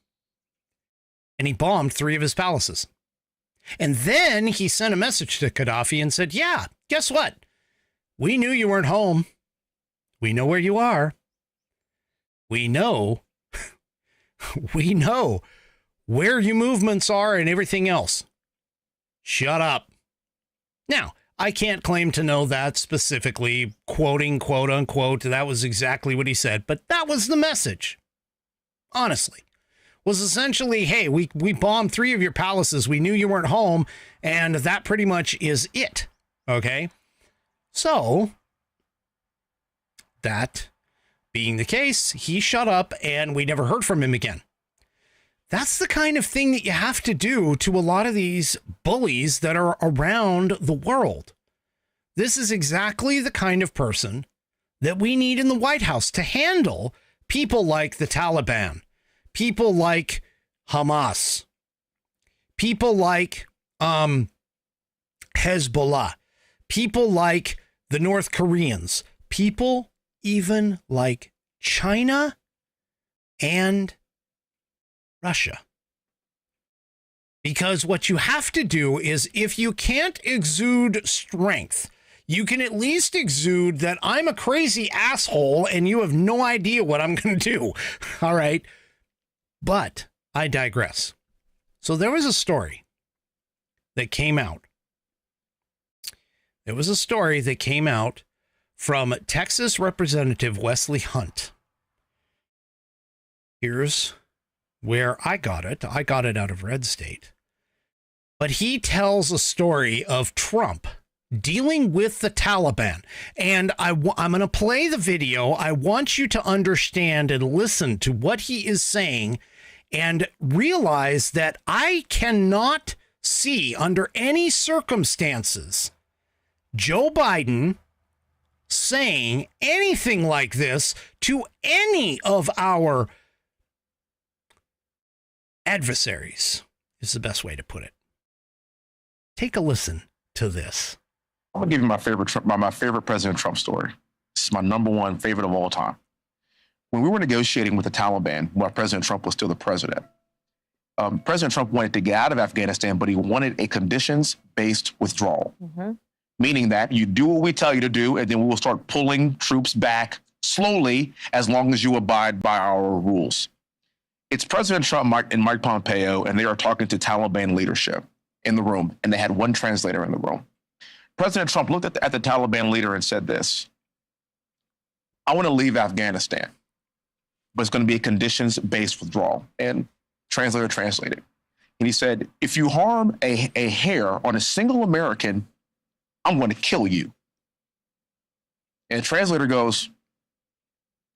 And he bombed 3 of his palaces. And then he sent a message to Gaddafi and said, yeah, guess what? We knew you weren't home. We know where you are. We know where your movements are and everything else. Shut up. Now, I can't claim to know that specifically, quoting, quote unquote, that was exactly what he said, but that was the message. Honestly, was essentially, hey, we bombed 3 of your palaces. We knew you weren't home, and that pretty much is it. Okay. So that being the case, he shut up and we never heard from him again. That's the kind of thing that you have to do to a lot of these bullies that are around the world. This is exactly the kind of person that we need in the White House to handle people like the Taliban, people like Hamas, people like Hezbollah, people like the North Koreans, people even like China and Russia. Because what you have to do is, if you can't exude strength, you can at least exude that I'm a crazy asshole and you have no idea what I'm going to do. All right. But I digress. So there was a story that came out. There was a story that came out from Texas Representative Wesley Hunt. Here's where I got it. I got it out of Red State. But he tells a story of Trump dealing with the Taliban. And I'm going to play the video. I want you to understand and listen to what he is saying and realize that I cannot see under any circumstances Joe Biden saying anything like this to any of our adversaries, is the best way to put it. Take a listen to this. I'm gonna give you my favorite President Trump story. This is my #1 favorite of all time. When we were negotiating with the Taliban, while President Trump was still the president, President Trump wanted to get out of Afghanistan, but he wanted a conditions-based withdrawal, meaning that you do what we tell you to do, and then we will start pulling troops back slowly, as long as you abide by our rules. It's President Trump and Mike Pompeo, and they are talking to Taliban leadership in the room, and they had one translator in the room. President Trump looked at the Taliban leader and said this: I want to leave Afghanistan, but it's going to be a conditions-based withdrawal. And translator translated. And he said, if you harm a hair on a single American, I'm going to kill you. And the translator goes,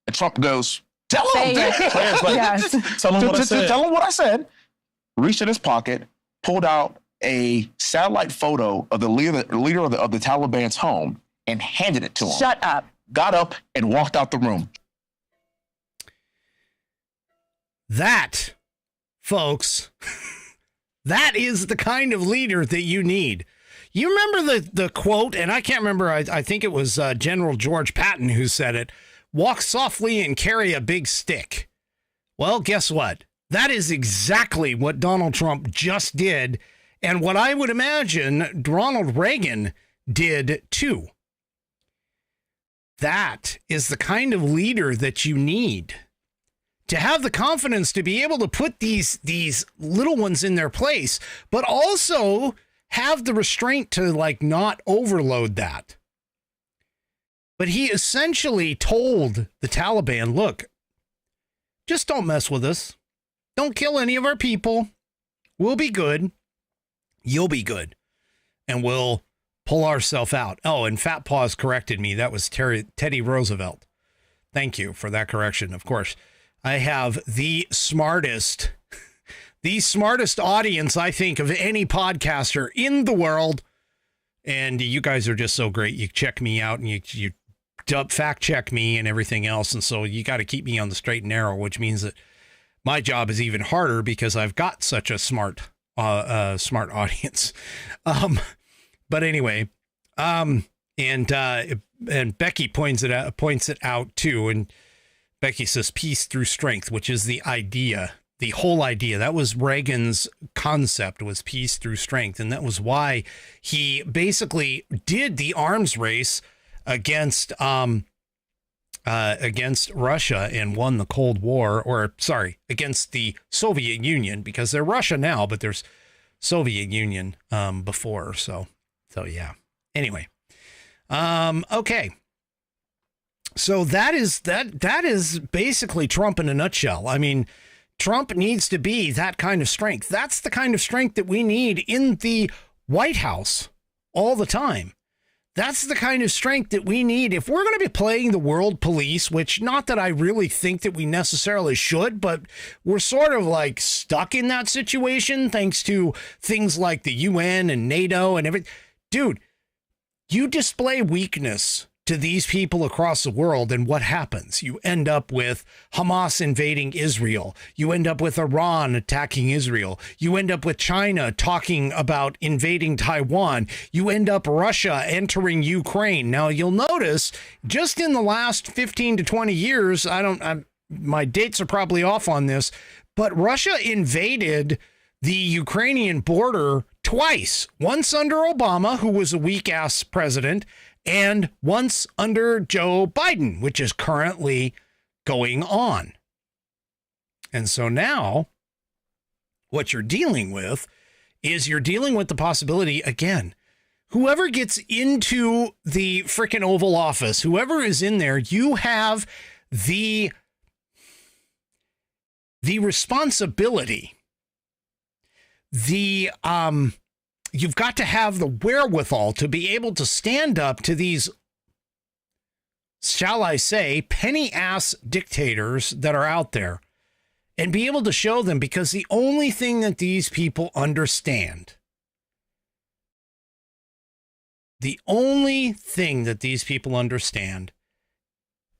and Trump goes, tell him. Yes. Tell him what I said. Reached in his pocket, pulled out a satellite photo of the leader of the Taliban's home and handed it to him. Shut up. Got up and walked out the room. That, folks, that is the kind of leader that you need. You remember the quote, and I can't remember, I think it was General George Patton who said it, walk softly and carry a big stick. Well, guess what? That is exactly what Donald Trump just did, and what I would imagine Ronald Reagan did too. That is the kind of leader that you need to have the confidence to be able to put these little ones in their place, but also have the restraint to not overload that. But he essentially told the Taliban, look, just don't mess with us. Don't kill any of our people. We'll be good. You'll be good. And we'll pull ourselves out. Oh, and Fat Paws corrected me. That was Teddy Roosevelt. Thank you for that correction. Of course, I have the smartest audience, I think, of any podcaster in the world. And you guys are just so great. You check me out and you fact check me and everything else. And so you got to keep me on the straight and narrow, which means that my job is even harder because I've got such a smart audience. But anyway, and Becky points it out too. And Becky says peace through strength, which is the idea, the whole idea. That was Reagan's concept, was peace through strength. And that was why he basically did the arms race against Russia and won the Cold War, against the Soviet Union, because they're Russia now, but there's Soviet Union before. So yeah. Anyway, okay. So that is basically Trump in a nutshell. I mean, Trump needs to be that kind of strength. That's the kind of strength that we need in the White House all the time. That's the kind of strength that we need if we're going to be playing the world police, which not that I really think that we necessarily should, but we're sort of stuck in that situation thanks to things like the UN and NATO and everything. Dude, you display weakness to these people across the world, and what happens? You end up with Hamas invading Israel. You end up with Iran attacking Israel. You end up with China talking about invading Taiwan. You end up Russia entering Ukraine. Now, you'll notice just in the last 15 to 20 years, my dates are probably off on this, but Russia invaded the Ukrainian border twice. Once under Obama, who was a weak-ass president, and once under Joe Biden, which is currently going on. And so now what you're dealing with is the possibility, again, whoever gets into the frickin' Oval Office, whoever is in there, you have the responsibility, you've got to have the wherewithal to be able to stand up to these, shall I say, penny-ass dictators that are out there and be able to show them, because the only thing that these people understand,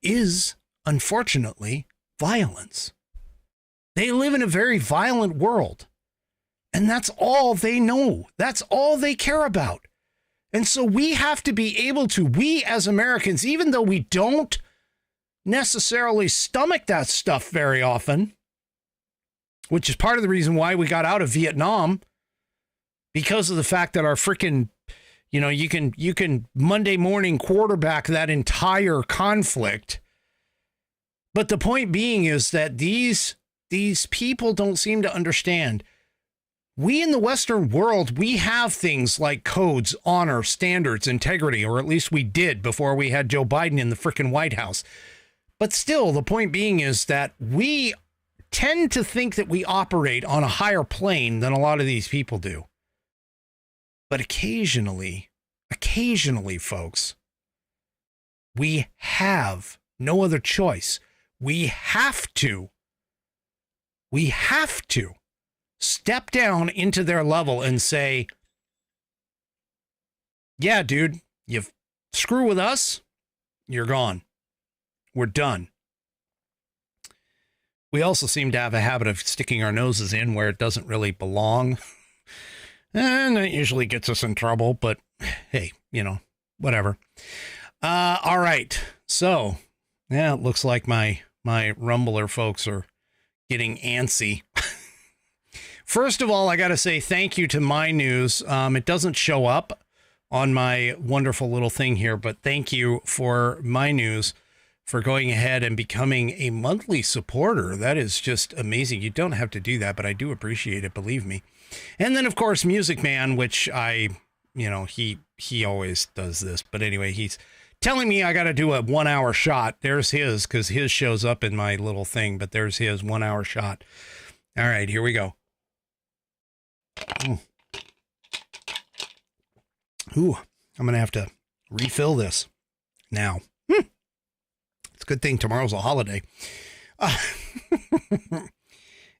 is, unfortunately, violence. They live in a very violent world. And that's all they know. That's all they care about. And so we have to be able to, we as Americans, even though we don't necessarily stomach that stuff very often, which is part of the reason why we got out of Vietnam, because of the fact that our freaking, you can Monday morning quarterback that entire conflict But the point being is that these people don't seem to understand. We in the Western world, we have things like codes, honor, standards, integrity, or at least we did before we had Joe Biden in the frickin' White House. But still, the point being is that we tend to think that we operate on a higher plane than a lot of these people do. But occasionally, folks, we have no other choice. We have to step down into their level and say, yeah, dude, you screw with us, you're gone. We're done. We also seem to have a habit of sticking our noses in where it doesn't really belong. And that usually gets us in trouble, but hey, whatever. All right. So, yeah, it looks like my Rumbler folks are getting antsy. First of all, I got to say thank you to My News. It doesn't show up on my wonderful little thing here, but thank you for My News for going ahead and becoming a monthly supporter. That is just amazing. You don't have to do that, but I do appreciate it, believe me. And then, of course, Music Man, which he always does this. But anyway, he's telling me I got to do a 1 hour shot. There's his, because his shows up in my little thing, but there's his 1 hour shot. All right, here we go. Ooh, I'm going to have to refill this now. It's a good thing tomorrow's a holiday.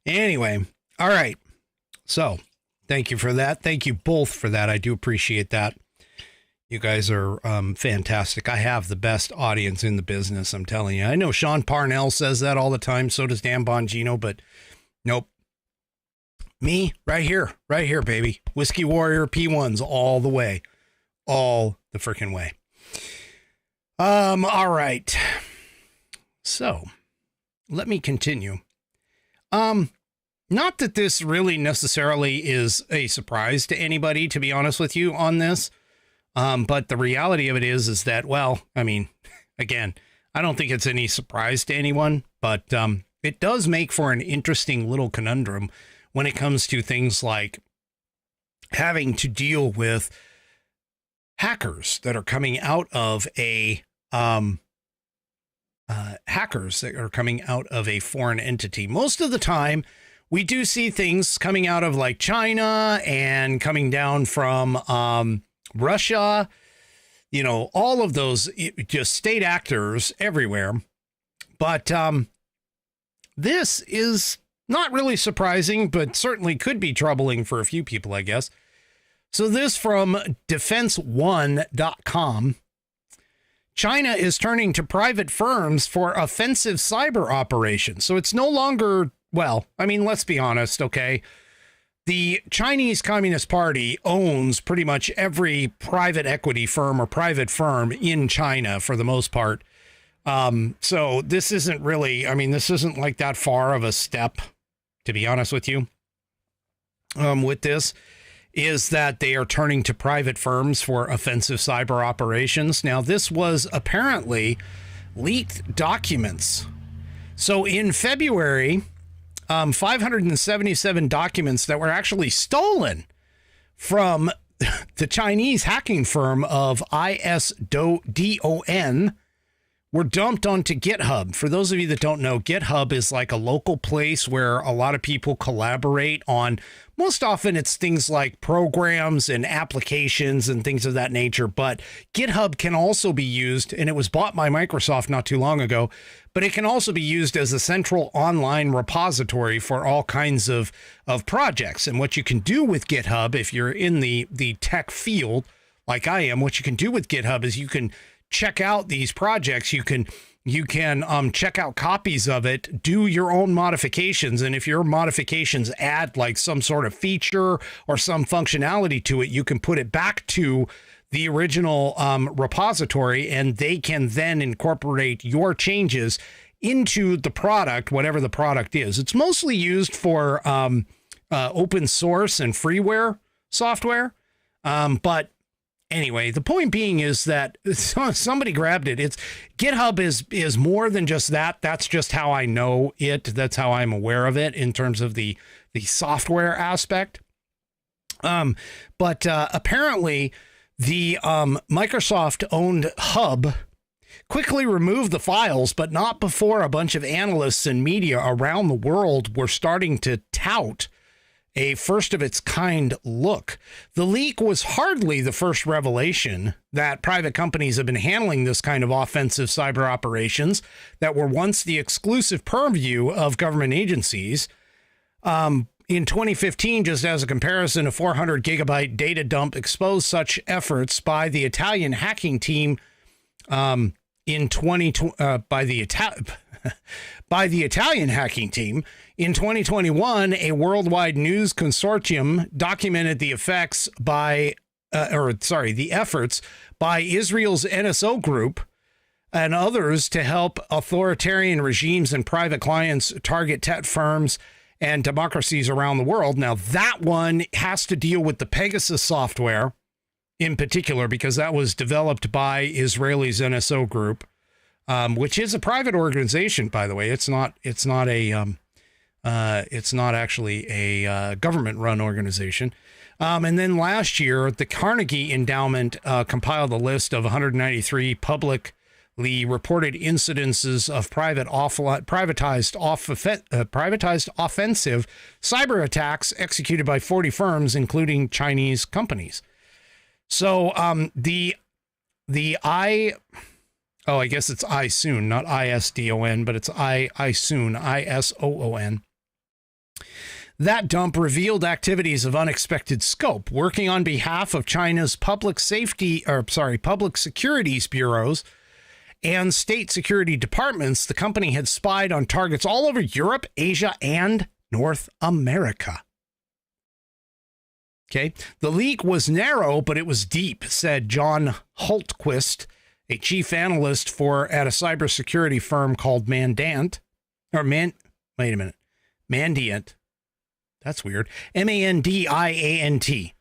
Anyway, all right. So thank you for that. Thank you both for that. I do appreciate that. You guys are fantastic. I have the best audience in the business, I'm telling you. I know Sean Parnell says that all the time. So does Dan Bongino, but nope. Me, right here, baby. Whiskey Warrior P1s all the way. All the freaking way. All right. So let me continue. Not that this really necessarily is a surprise to anybody, to be honest with you on this. But the reality of it is that, well, I mean, again, I don't think it's any surprise to anyone, but it does make for an interesting little conundrum when it comes to things like having to deal with hackers that are coming out of a foreign entity. Most of the time, we do see things coming out of like China and coming down from Russia, all of those just state actors everywhere. But this is not really surprising, but certainly could be troubling for a few people, I guess. So this from defense1.com. China is turning to private firms for offensive cyber operations. So it's no longer, well, I mean, let's be honest, okay? The Chinese Communist Party owns pretty much every private equity firm or private firm in China for the most part. So this isn't really, I mean, this isn't like that far of a step, to be honest with you. With this is that they are turning to private firms for offensive cyber operations. Now, this was apparently leaked documents. So in February, 577 documents that were actually stolen from the Chinese hacking firm of ISDON were dumped onto GitHub. For those of you that don't know, GitHub is like a local place where a lot of people collaborate on, most often it's things like programs and applications and things of that nature. But GitHub can also be used, and it was bought by Microsoft not too long ago, but it can also be used as a central online repository for all kinds of projects. And what you can do with GitHub, if you're in the tech field like I am, what you can do with GitHub is you can check out these projects. You can check out copies of it, do your own modifications. And if your modifications add like some sort of feature or some functionality to it, you can put it back to the original repository, and they can then incorporate your changes into the product, whatever the product is. It's mostly used for open source and freeware software. But Anyway, the point being is that somebody grabbed it. It's GitHub is more than just that. That's just how I know it. That's how I'm aware of it in terms of the software aspect. But apparently the Microsoft-owned hub quickly removed the files, but not before a bunch of analysts and media around the world were starting to tout a first-of-its-kind look. The leak was hardly the first revelation that private companies have been handling this kind of offensive cyber operations that were once the exclusive purview of government agencies. In 2015, just as a comparison, a 400 gigabyte data dump exposed such efforts by the Italian hacking team by the Italian hacking team. In 2021, a worldwide news consortium documented the efforts by Israel's NSO group and others to help authoritarian regimes and private clients target tech firms and democracies around the world. Now, that one has to deal with the Pegasus software in particular, because that was developed by Israeli's NSO group, which is a private organization, by the way. It's not actually a government-run organization. And then last year, the Carnegie Endowment compiled a list of 193 publicly reported incidences of privatized offensive cyber attacks executed by 40 firms, including Chinese companies. So I guess it's iSoon, not ISDON, but it's iSoon, ISOON. That dump revealed activities of unexpected scope. Working on behalf of China's public securities bureaus and state security departments, the company had spied on targets all over Europe, Asia, and North America. Okay. The leak was narrow, but it was deep, said John Hultquist, a chief analyst at a cybersecurity firm called Mandiant. That's weird. Mandiant.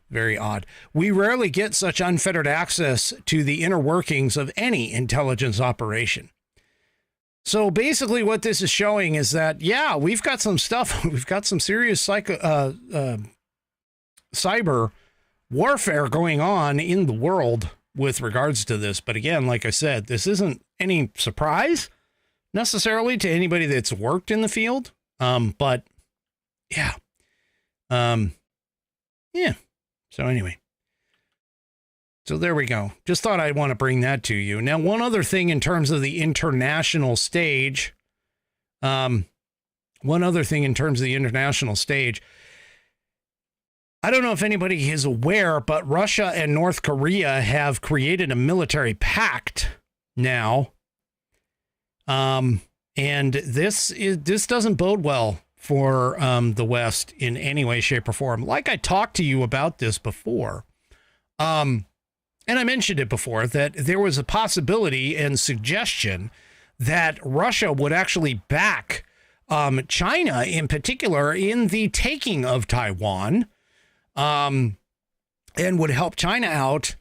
Very odd. We rarely get such unfettered access to the inner workings of any intelligence operation. So basically what this is showing is that, yeah, we've got some stuff. We've got some serious cyber warfare going on in the world with regards to this. But again, like I said, this isn't any surprise necessarily to anybody that's worked in the field. But yeah. Yeah. So anyway. So there we go. Just thought I'd want to bring that to you. Now, one other thing in terms of the international stage. I don't know if anybody is aware, but Russia and North Korea have created a military pact now. And this doesn't bode well for the West in any way, shape, or form. Like I talked to you about this before. And I mentioned it before that there was a possibility and suggestion that Russia would actually back China in particular in the taking of Taiwan. And would help China out.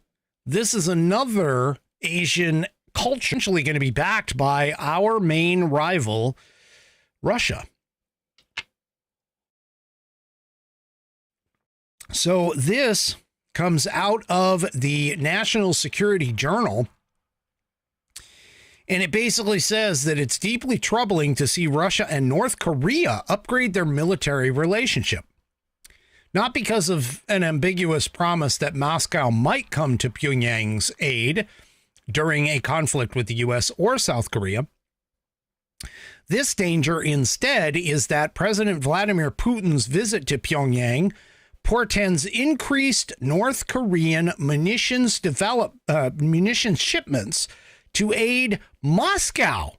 This is another Asian culture essentially going to be backed by our main rival, Russia. So this comes out of the National Security Journal, and it basically says that it's deeply troubling to see Russia and North Korea upgrade their military relationship. Not because of an ambiguous promise that Moscow might come to Pyongyang's aid during a conflict with the U.S. or South Korea. This danger instead is that President Vladimir Putin's visit to Pyongyang portends increased North Korean munitions shipments to aid Moscow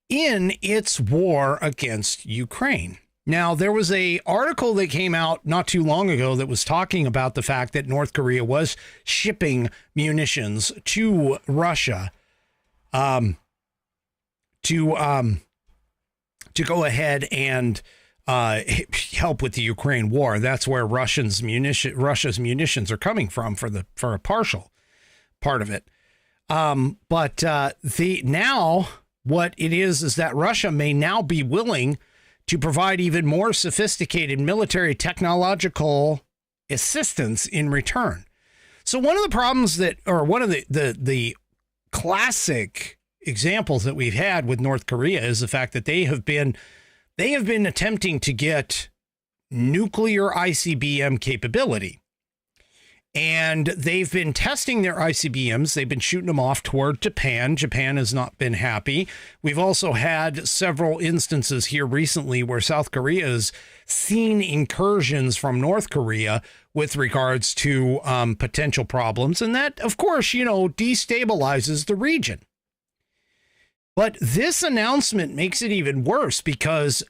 in its war against Ukraine. Now, there was an article that came out not too long ago that was talking about the fact that North Korea was shipping munitions to Russia to go ahead and help with the Ukraine war. That's where Russia's munitions are coming from for a partial part of it. But now what it is that Russia may now be willing to provide even more sophisticated military technological assistance in return. So one of the problems one of the classic examples that we've had with North Korea is the fact that they have been attempting to get nuclear ICBM capability. And they've been testing their ICBMs. They've been shooting them off toward Japan. Japan has not been happy. We've also had several instances here recently where South Korea has seen incursions from North Korea with regards to potential problems. And that, of course, destabilizes the region. But this announcement makes it even worse because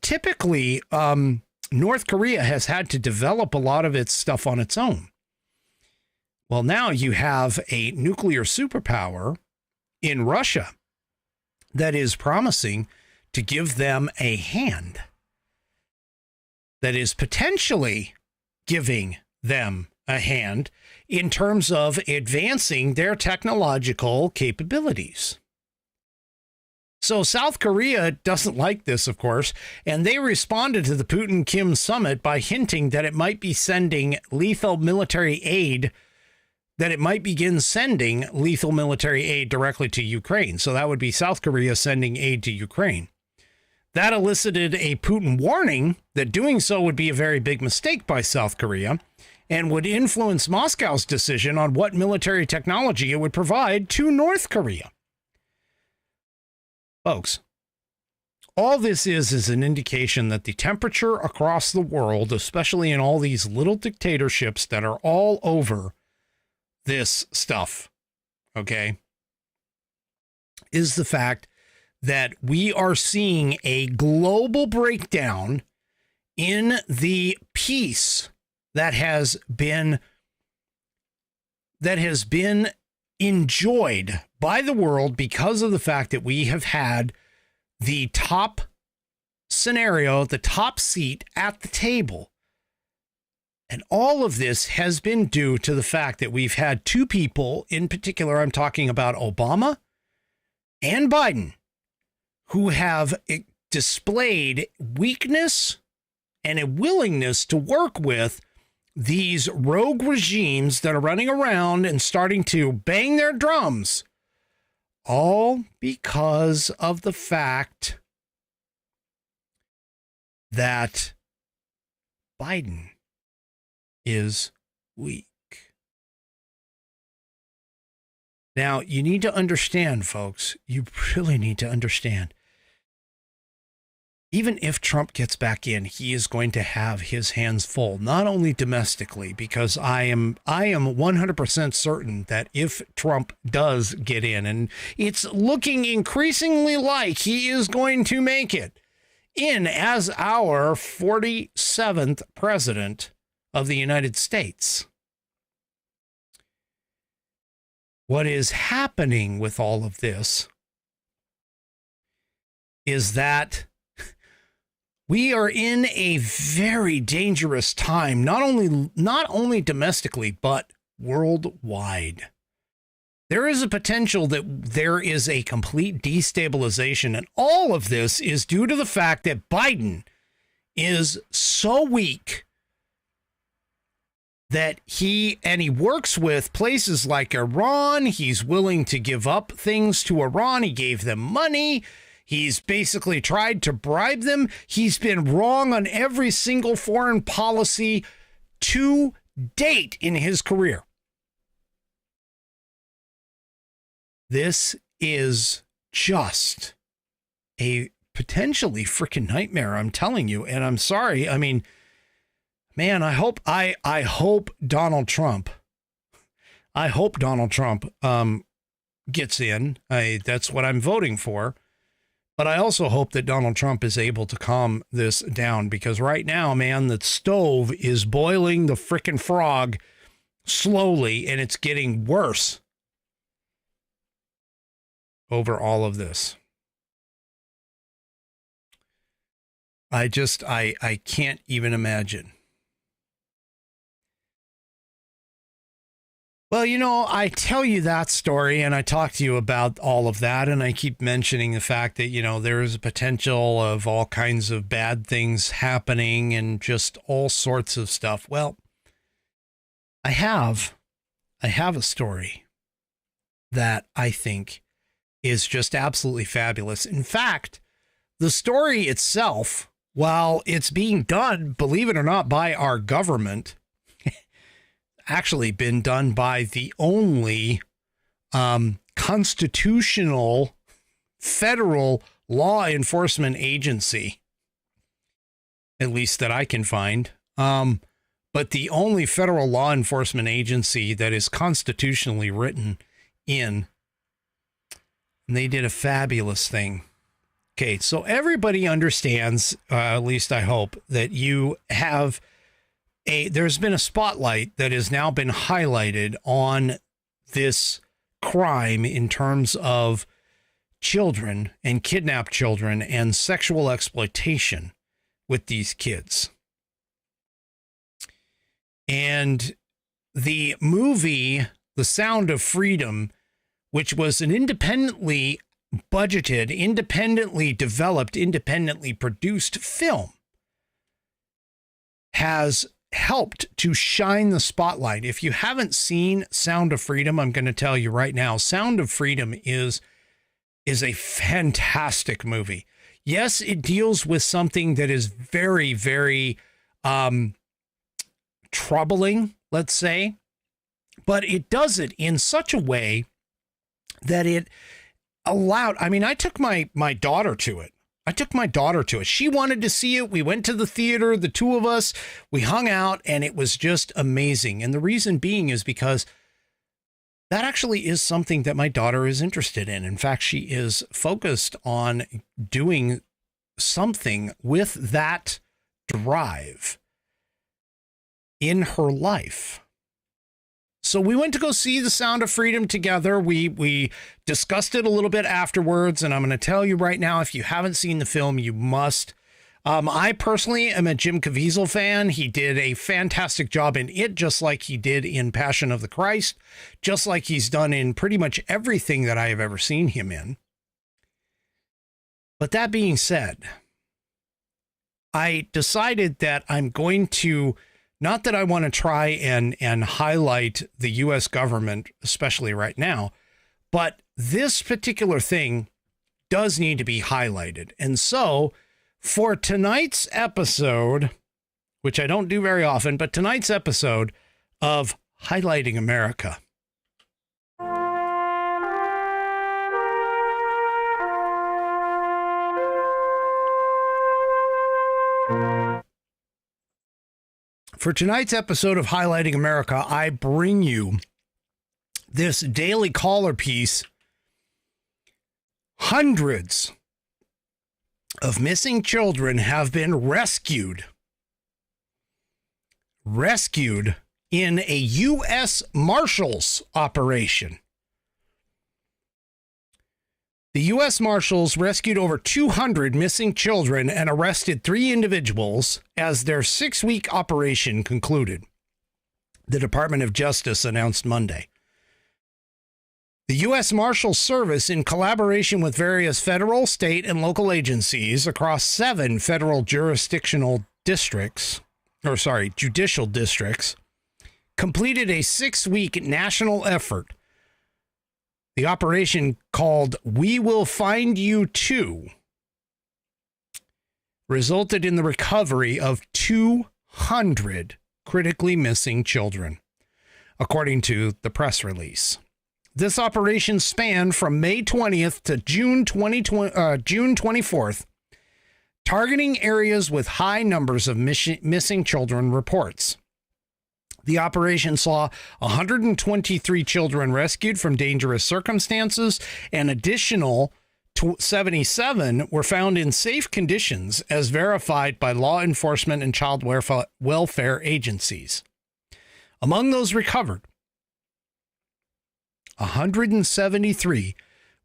typically, North Korea has had to develop a lot of its stuff on its own. Well, now you have a nuclear superpower in Russia that is promising to give them a hand, that is potentially giving them a hand in terms of advancing their technological capabilities. So South Korea doesn't like this, of course, and they responded to the Putin-Kim summit by hinting that it might be sending lethal military aid, that it might begin sending lethal military aid directly to Ukraine. So that would be South Korea sending aid to Ukraine. That elicited a Putin warning that doing so would be a very big mistake by South Korea and would influence Moscow's decision on what military technology it would provide to North Korea. Folks, all this is an indication that the temperature across the world, especially in all these little dictatorships that are all over this stuff, okay, is the fact that we are seeing a global breakdown in the peace that has been enjoyed by the world because of the fact that we have had the top scenario, the top seat at the table. And all of this has been due to the fact that we've had two people, in particular, I'm talking about Obama and Biden, who have displayed weakness and a willingness to work with these rogue regimes that are running around and starting to bang their drums, all because of the fact that Biden is weak. Now, you need to understand, folks, you really need to understand. Even if Trump gets back in, he is going to have his hands full, not only domestically, because I am 100% certain that if Trump does get in, and it's looking increasingly like he is going to make it in as our 47th president of the United States. What is happening with all of this is that we are in a very dangerous time, not only domestically, but worldwide. There is a potential that there is a complete destabilization, and all of this is due to the fact that Biden is so weak that he works with places like Iran. He's willing to give up things to Iran. He gave them money. He's basically tried to bribe them. He's been wrong on every single foreign policy to date in his career. This is just a potentially freaking nightmare, I'm telling you. And I'm sorry. I mean, man, I hope Donald Trump gets in. That's what I'm voting for. But I also hope that Donald Trump is able to calm this down, because right now, man, the stove is boiling the frickin' frog slowly, and it's getting worse over all of this. I can't even imagine. Well, you know, I tell you that story and I talk to you about all of that, and I keep mentioning the fact that, you know, there is a potential of all kinds of bad things happening and just all sorts of stuff. Well, I have a story that I think is just absolutely fabulous. In fact, the story itself, while it's being done, believe it or not, by our government, actually been done by the only constitutional federal law enforcement agency, at least that I can find, but the only federal law enforcement agency that is constitutionally written in. And they did a fabulous thing. Okay, so everybody understands, at least I hope, that you have there's been a spotlight that has now been highlighted on this crime in terms of children and kidnapped children and sexual exploitation with these kids. And the movie, The Sound of Freedom, which was an independently budgeted, independently developed, independently produced film, has helped to shine the spotlight. If you haven't seen Sound of Freedom, I'm going to tell you right now, Sound of Freedom is a fantastic movie. Yes, it deals with something that is very, very troubling, let's say, but it does it in such a way that it allowed, I mean, I took my daughter to it. She wanted to see it. We went to the theater, the two of us, we hung out, and it was just amazing. And the reason being is because that actually is something that my daughter is interested in. In fact, she is focused on doing something with that drive in her life. So we went to go see The Sound of Freedom together. We discussed it a little bit afterwards, and I'm going to tell you right now, if you haven't seen the film, you must. I personally am a Jim Caviezel fan. He did a fantastic job in it, just like he did in Passion of the Christ, just like he's done in pretty much everything that I have ever seen him in. But that being said, I decided that I'm going to, not that I want to try and highlight the U.S. government, especially right now, but this particular thing does need to be highlighted. And so for tonight's episode, which I don't do very often, but tonight's episode of Highlighting America, for tonight's episode of Highlighting America, I bring you this Daily Caller piece. Hundreds of missing children have been rescued in a U.S. Marshals operation. The U.S. Marshals rescued over 200 missing children and arrested 3 individuals as their 6-week operation concluded, the Department of Justice announced Monday. The U.S. Marshals Service, in collaboration with various federal, state, and local agencies across 7 federal judicial districts, completed a 6-week national effort. The operation, called We Will Find You Too, resulted in the recovery of 200 critically missing children, according to the press release. This operation spanned from May 20th to June 24th, targeting areas with high numbers of missing children reports. The operation saw 123 children rescued from dangerous circumstances, and additional 77 were found in safe conditions, as verified by law enforcement and child welfare agencies. Among those recovered, 173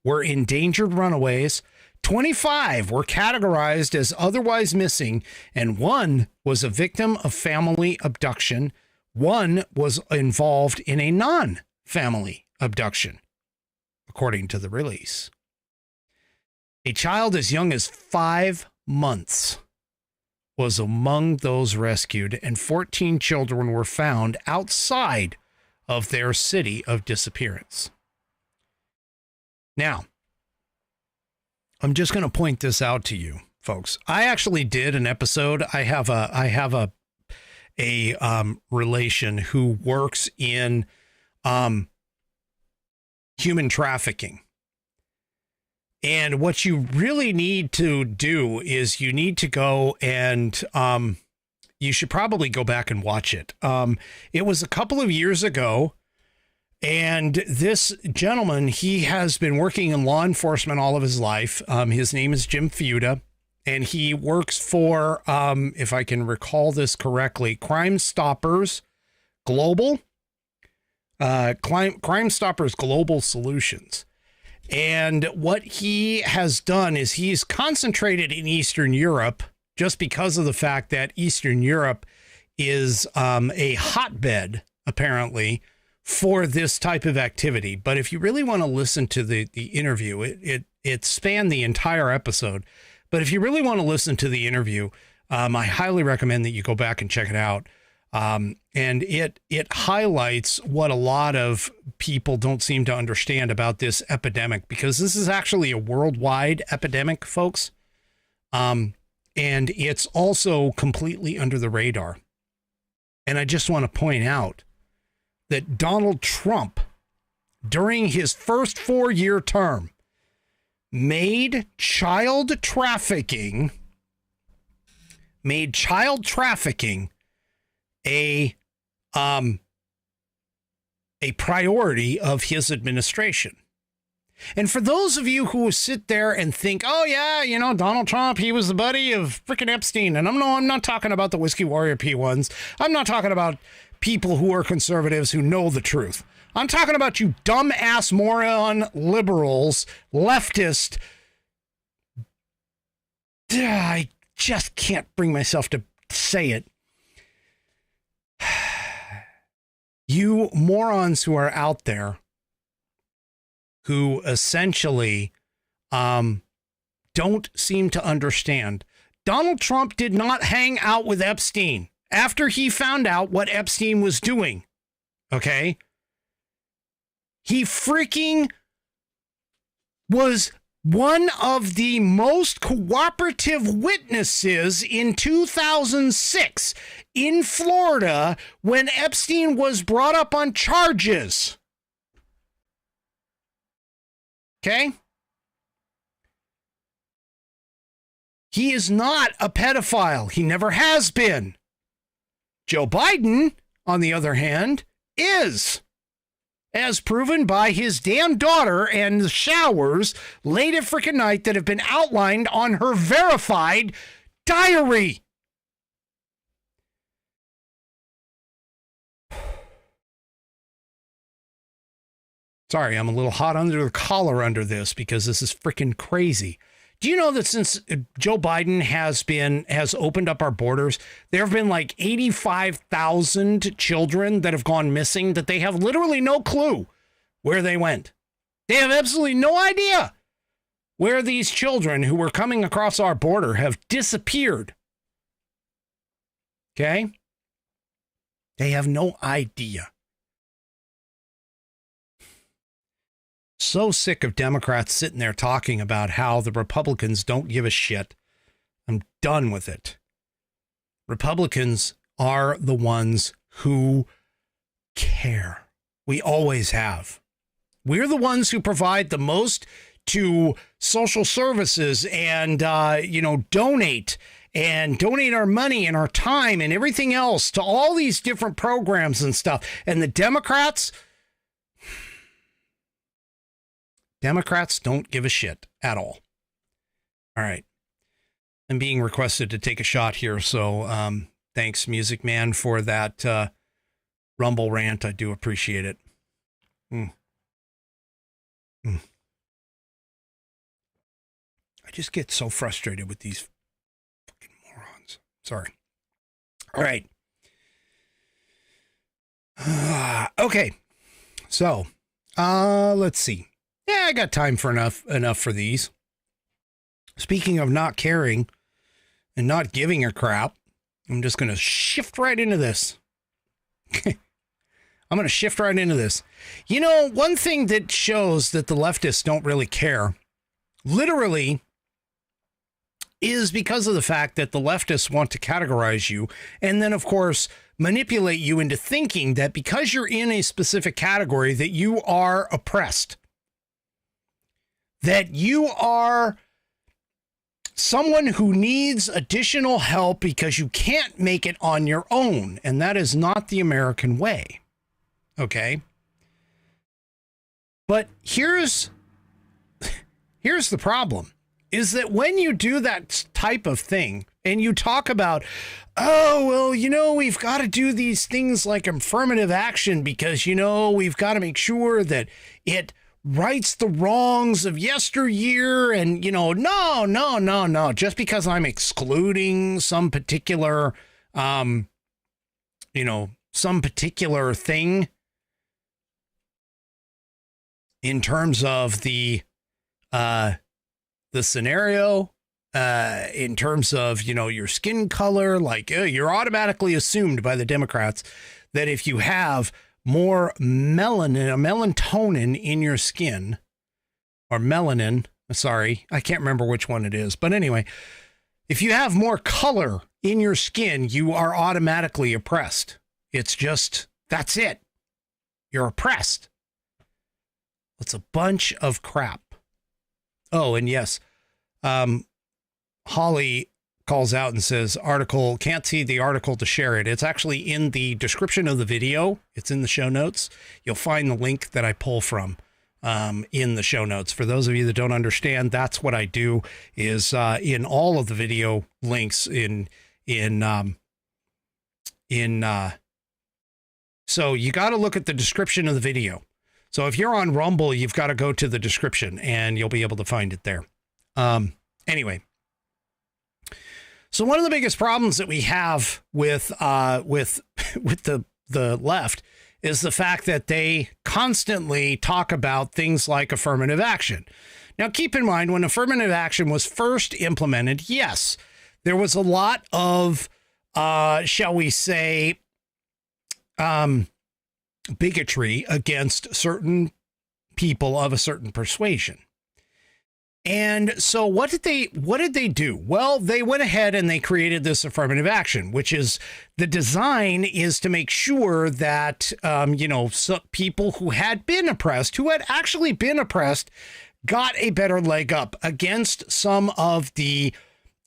were endangered runaways, 25 were categorized as otherwise missing, and 1 was a victim of family abduction. 1 was involved in a non-family abduction, according to the release. A child as young as 5 months was among those rescued, and 14 children were found outside of their city of disappearance. Now, I'm just going to point this out to you, folks. I actually did an episode. I have a relation who works in human trafficking. And what you really need to do is you need to go and you should probably go back and watch it. It was a couple of years ago. And this gentleman, he has been working in law enforcement all of his life. His name is Jim Fuda, and he works for, if I can recall this correctly, Crime Stoppers Global, Crime Stoppers Global Solutions. And what he has done is he's concentrated in Eastern Europe just because of the fact that Eastern Europe is a hotbed, apparently, for this type of activity. But if you really want to listen to the interview, it spanned the entire episode. But if you really want to listen to the interview, I highly recommend that you go back and check it out. And it highlights what a lot of people don't seem to understand about this epidemic, because this is actually a worldwide epidemic, folks. And it's also completely under the radar. And I just want to point out that Donald Trump, during his first 4-year term, made child trafficking a priority of his administration. And for those of you who sit there and think, oh yeah, you know, Donald Trump, he was the buddy of frickin' Epstein. And I'm not talking about the Whiskey Warrior P1s. I'm not talking about people who are conservatives who know the truth. I'm talking about you dumbass moron liberals, leftist. I just can't bring myself to say it. You morons who are out there who essentially don't seem to understand. Donald Trump did not hang out with Epstein after he found out what Epstein was doing. Okay? He freaking was one of the most cooperative witnesses in 2006 in Florida when Epstein was brought up on charges. Okay? He is not a pedophile. He never has been. Joe Biden, on the other hand, is, as proven by his damn daughter and the showers late at frickin' night that have been outlined on her verified diary. Sorry, I'm a little hot under the collar under this because this is freaking crazy. Do you know that since Joe Biden has opened up our borders, there have been like 85,000 children that have gone missing that they have literally no clue where they went. They have absolutely no idea where these children who were coming across our border have disappeared. Okay? They have no idea. So sick of Democrats sitting there talking about how the Republicans don't give a shit. I'm done with it. Republicans are the ones who care. We always have. We're the ones who provide the most to social services and, donate our money and our time and everything else to all these different programs and stuff. And the Democrats don't give a shit at all. All right. I'm being requested to take a shot here. So thanks, Music Man, for that Rumble rant. I do appreciate it. I I just get so frustrated with these fucking morons. Sorry. All right. Okay. So, let's see. Yeah, I got time for enough for these. Speaking of not caring and not giving a crap, I'm just going to shift right into this. I'm going to shift right into this. You know, one thing that shows that the leftists don't really care, literally, is because of the fact that the leftists want to categorize you and then, of course, manipulate you into thinking that because you're in a specific category that you are oppressed, that you are someone who needs additional help because you can't make it on your own. And that is not the American way. Okay. But here's the problem, is that when you do that type of thing and you talk about, oh, well, you know, we've got to do these things like affirmative action because, you know, we've got to make sure that it rights the wrongs of yesteryear. And, you know, no. Just because I'm excluding some particular, some particular thing in terms of the scenario, in terms of, you know, your skin color, like you're automatically assumed by the Democrats that if you have more melatonin in your skin, or melanin, sorry, I can't remember which one it is. But anyway, if you have more color in your skin, you are automatically oppressed. It's just, that's it. You're oppressed. It's a bunch of crap. Oh, and yes, Holly calls out and says, article, can't see the article to share it. It's actually in the description of the video. It's in the show notes. You'll find the link that I pull from in the show notes. For those of you that don't understand, that's what I do is in all of the video links so you got to look at the description of the video. So if you're on Rumble, you've got to go to the description and you'll be able to find it there. Anyway. So one of the biggest problems that we have with the left is the fact that they constantly talk about things like affirmative action. Now, keep in mind, when affirmative action was first implemented, yes, there was a lot of, shall we say, bigotry against certain people of a certain persuasion. And so what did they do? Well, they went ahead and they created this affirmative action, which is the design is to make sure that, so people who had been oppressed, who had actually been oppressed, got a better leg up against some of the,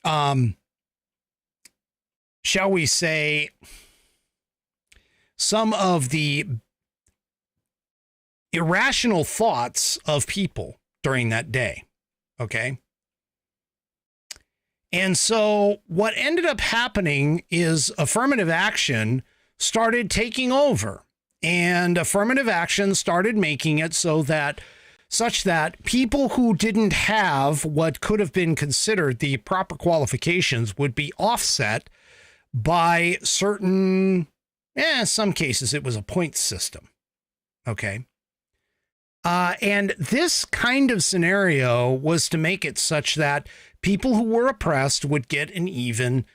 shall we say, some of the irrational thoughts of people during that day. Okay. And so what ended up happening is affirmative action started taking over, and affirmative action started making it such that people who didn't have what could have been considered the proper qualifications would be offset by certain, some cases it was a point system. Okay. And this kind of scenario was to make it such that people who were oppressed would get an even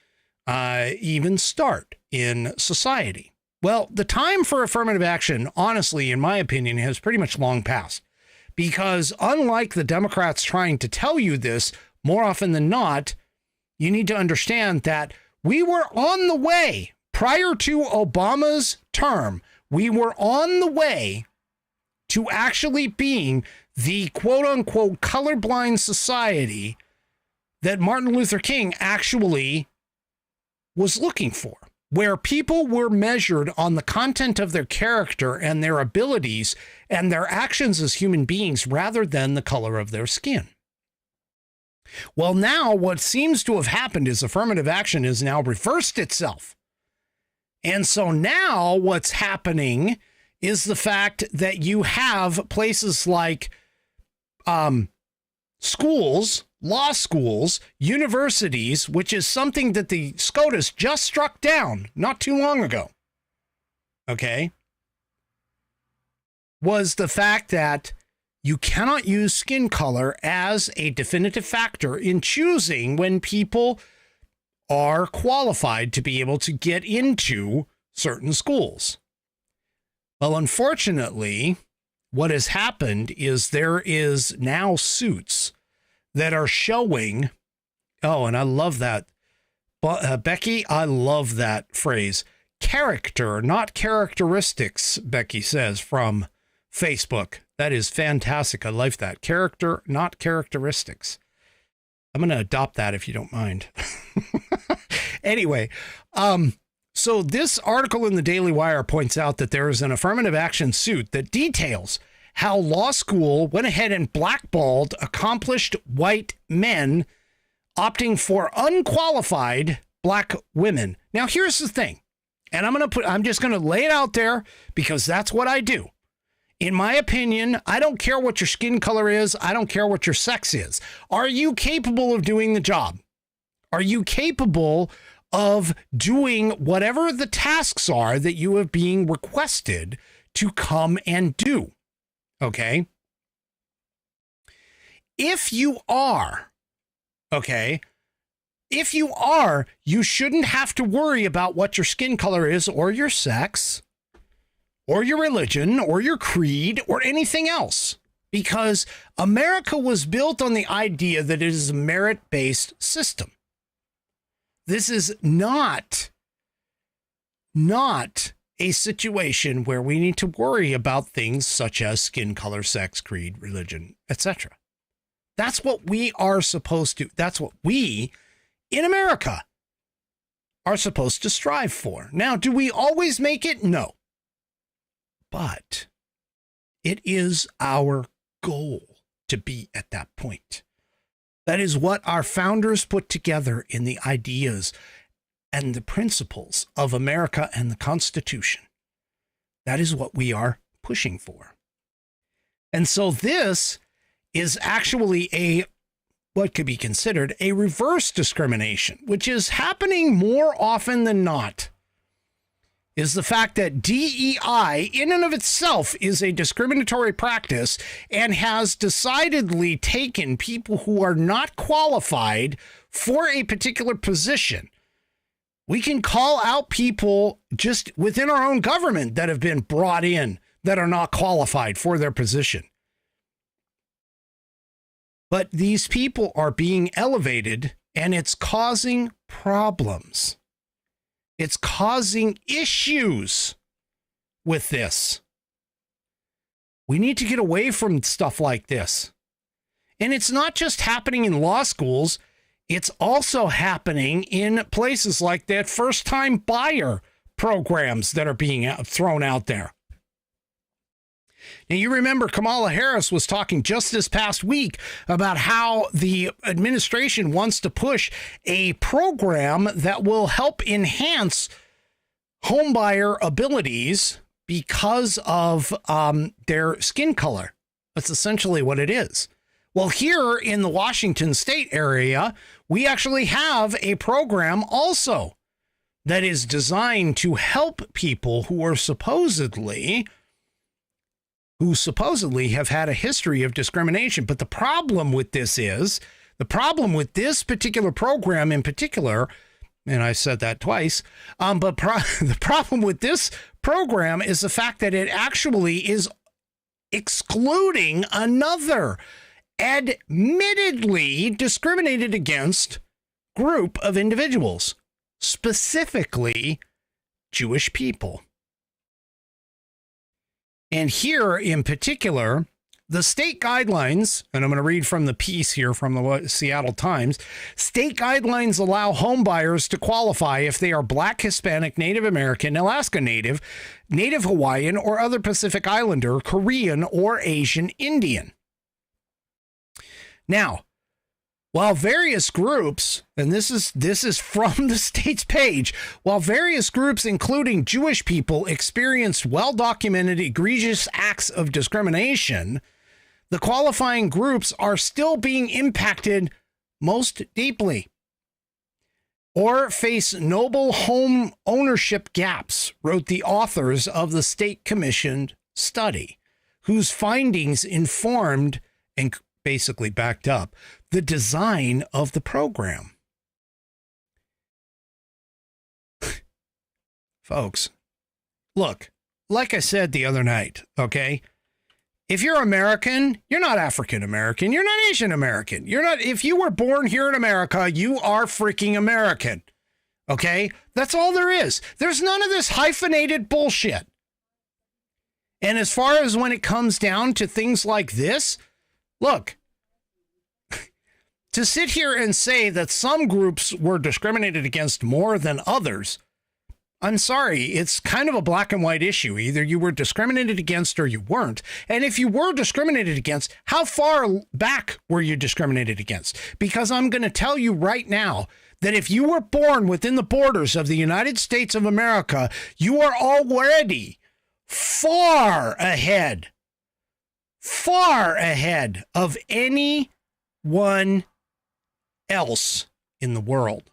start in society. Well, the time for affirmative action, honestly, in my opinion, has pretty much long passed, because unlike the Democrats trying to tell you this, more often than not, you need to understand that we were on the way prior to Obama's term. We were on the way to actually being the quote unquote colorblind society that Martin Luther King actually was looking for, where people were measured on the content of their character and their abilities and their actions as human beings rather than the color of their skin. Well, now what seems to have happened is affirmative action has now reversed itself. And so now what's happening is the fact that you have places like schools law schools, universities, which is something that the SCOTUS just struck down not too long ago, okay, was the fact that you cannot use skin color as a definitive factor in choosing when people are qualified to be able to get into certain schools. Well, unfortunately, what has happened is there is now suits that are showing, oh, and I love that. Becky, I love that phrase. Character, not characteristics, Becky says from Facebook. That is fantastic. I like that. Character, not characteristics. I'm going to adopt that if you don't mind. Anyway, so this article in the Daily Wire points out that there is an affirmative action suit that details how law school went ahead and blackballed accomplished white men opting for unqualified black women. Now, here's the thing, and I'm just going to lay it out there because that's what I do. In my opinion, I don't care what your skin color is. I don't care what your sex is. Are you capable of doing the job? Are you capable of doing whatever the tasks are that you are being requested to come and do? Okay. If you are, you shouldn't have to worry about what your skin color is or your sex or your religion or your creed or anything else, because America was built on the idea that it is a merit-based system. This is not a situation where we need to worry about things such as skin color, sex, creed, religion, etc. That's what we are supposed to, that's what we in America are supposed to strive for. Now, do we always make it? No. But it is our goal to be at that point. That is what our founders put together in the ideas and the principles of America and the Constitution. That is what we are pushing for. And so this is actually what could be considered a reverse discrimination, which is happening more often than not, is the fact that DEI in and of itself is a discriminatory practice and has decidedly taken people who are not qualified for a particular position. We can call out people just within our own government that have been brought in that are not qualified for their position. But these people are being elevated, and it's causing problems. It's causing issues with this. We need to get away from stuff like this. And it's not just happening in law schools. It's also happening in places like that first-time buyer programs that are being thrown out there. Now, you remember Kamala Harris was talking just this past week about how the administration wants to push a program that will help enhance homebuyer abilities because of their skin color. That's essentially what it is. Well, here in the Washington state area, we actually have a program also that is designed to help people who are supposedly have had a history of discrimination. But the problem with this particular program in particular, and I said that twice, but the problem with this program is the fact that it actually is excluding another admittedly discriminated against group of individuals, specifically Jewish people. And here in particular, the state guidelines, and I'm going to read from the piece here from the Seattle Times, state guidelines allow home buyers to qualify if they are Black, Hispanic, Native American, Alaska Native, Native Hawaiian, or other Pacific Islander, Korean, or Asian Indian. Now, while various groups, and this is from the state's page, while various groups, including Jewish people, experienced well-documented egregious acts of discrimination, the qualifying groups are still being impacted most deeply, or face noble home ownership gaps, wrote the authors of the state-commissioned study, whose findings informed and basically backed up the design of the program. Folks, look, like I said the other night, okay? If you're American, you're not African American. You're not Asian American. You're not, if you were born here in America, you are freaking American. Okay? That's all there is. There's none of this hyphenated bullshit. And as far as when it comes down to things like this, look, to sit here and say that some groups were discriminated against more than others, I'm sorry, it's kind of a black and white issue. Either you were discriminated against or you weren't. And if you were discriminated against, how far back were you discriminated against? Because I'm going to tell you right now that if you were born within the borders of the United States of America, you are already far ahead of anyone else in the world.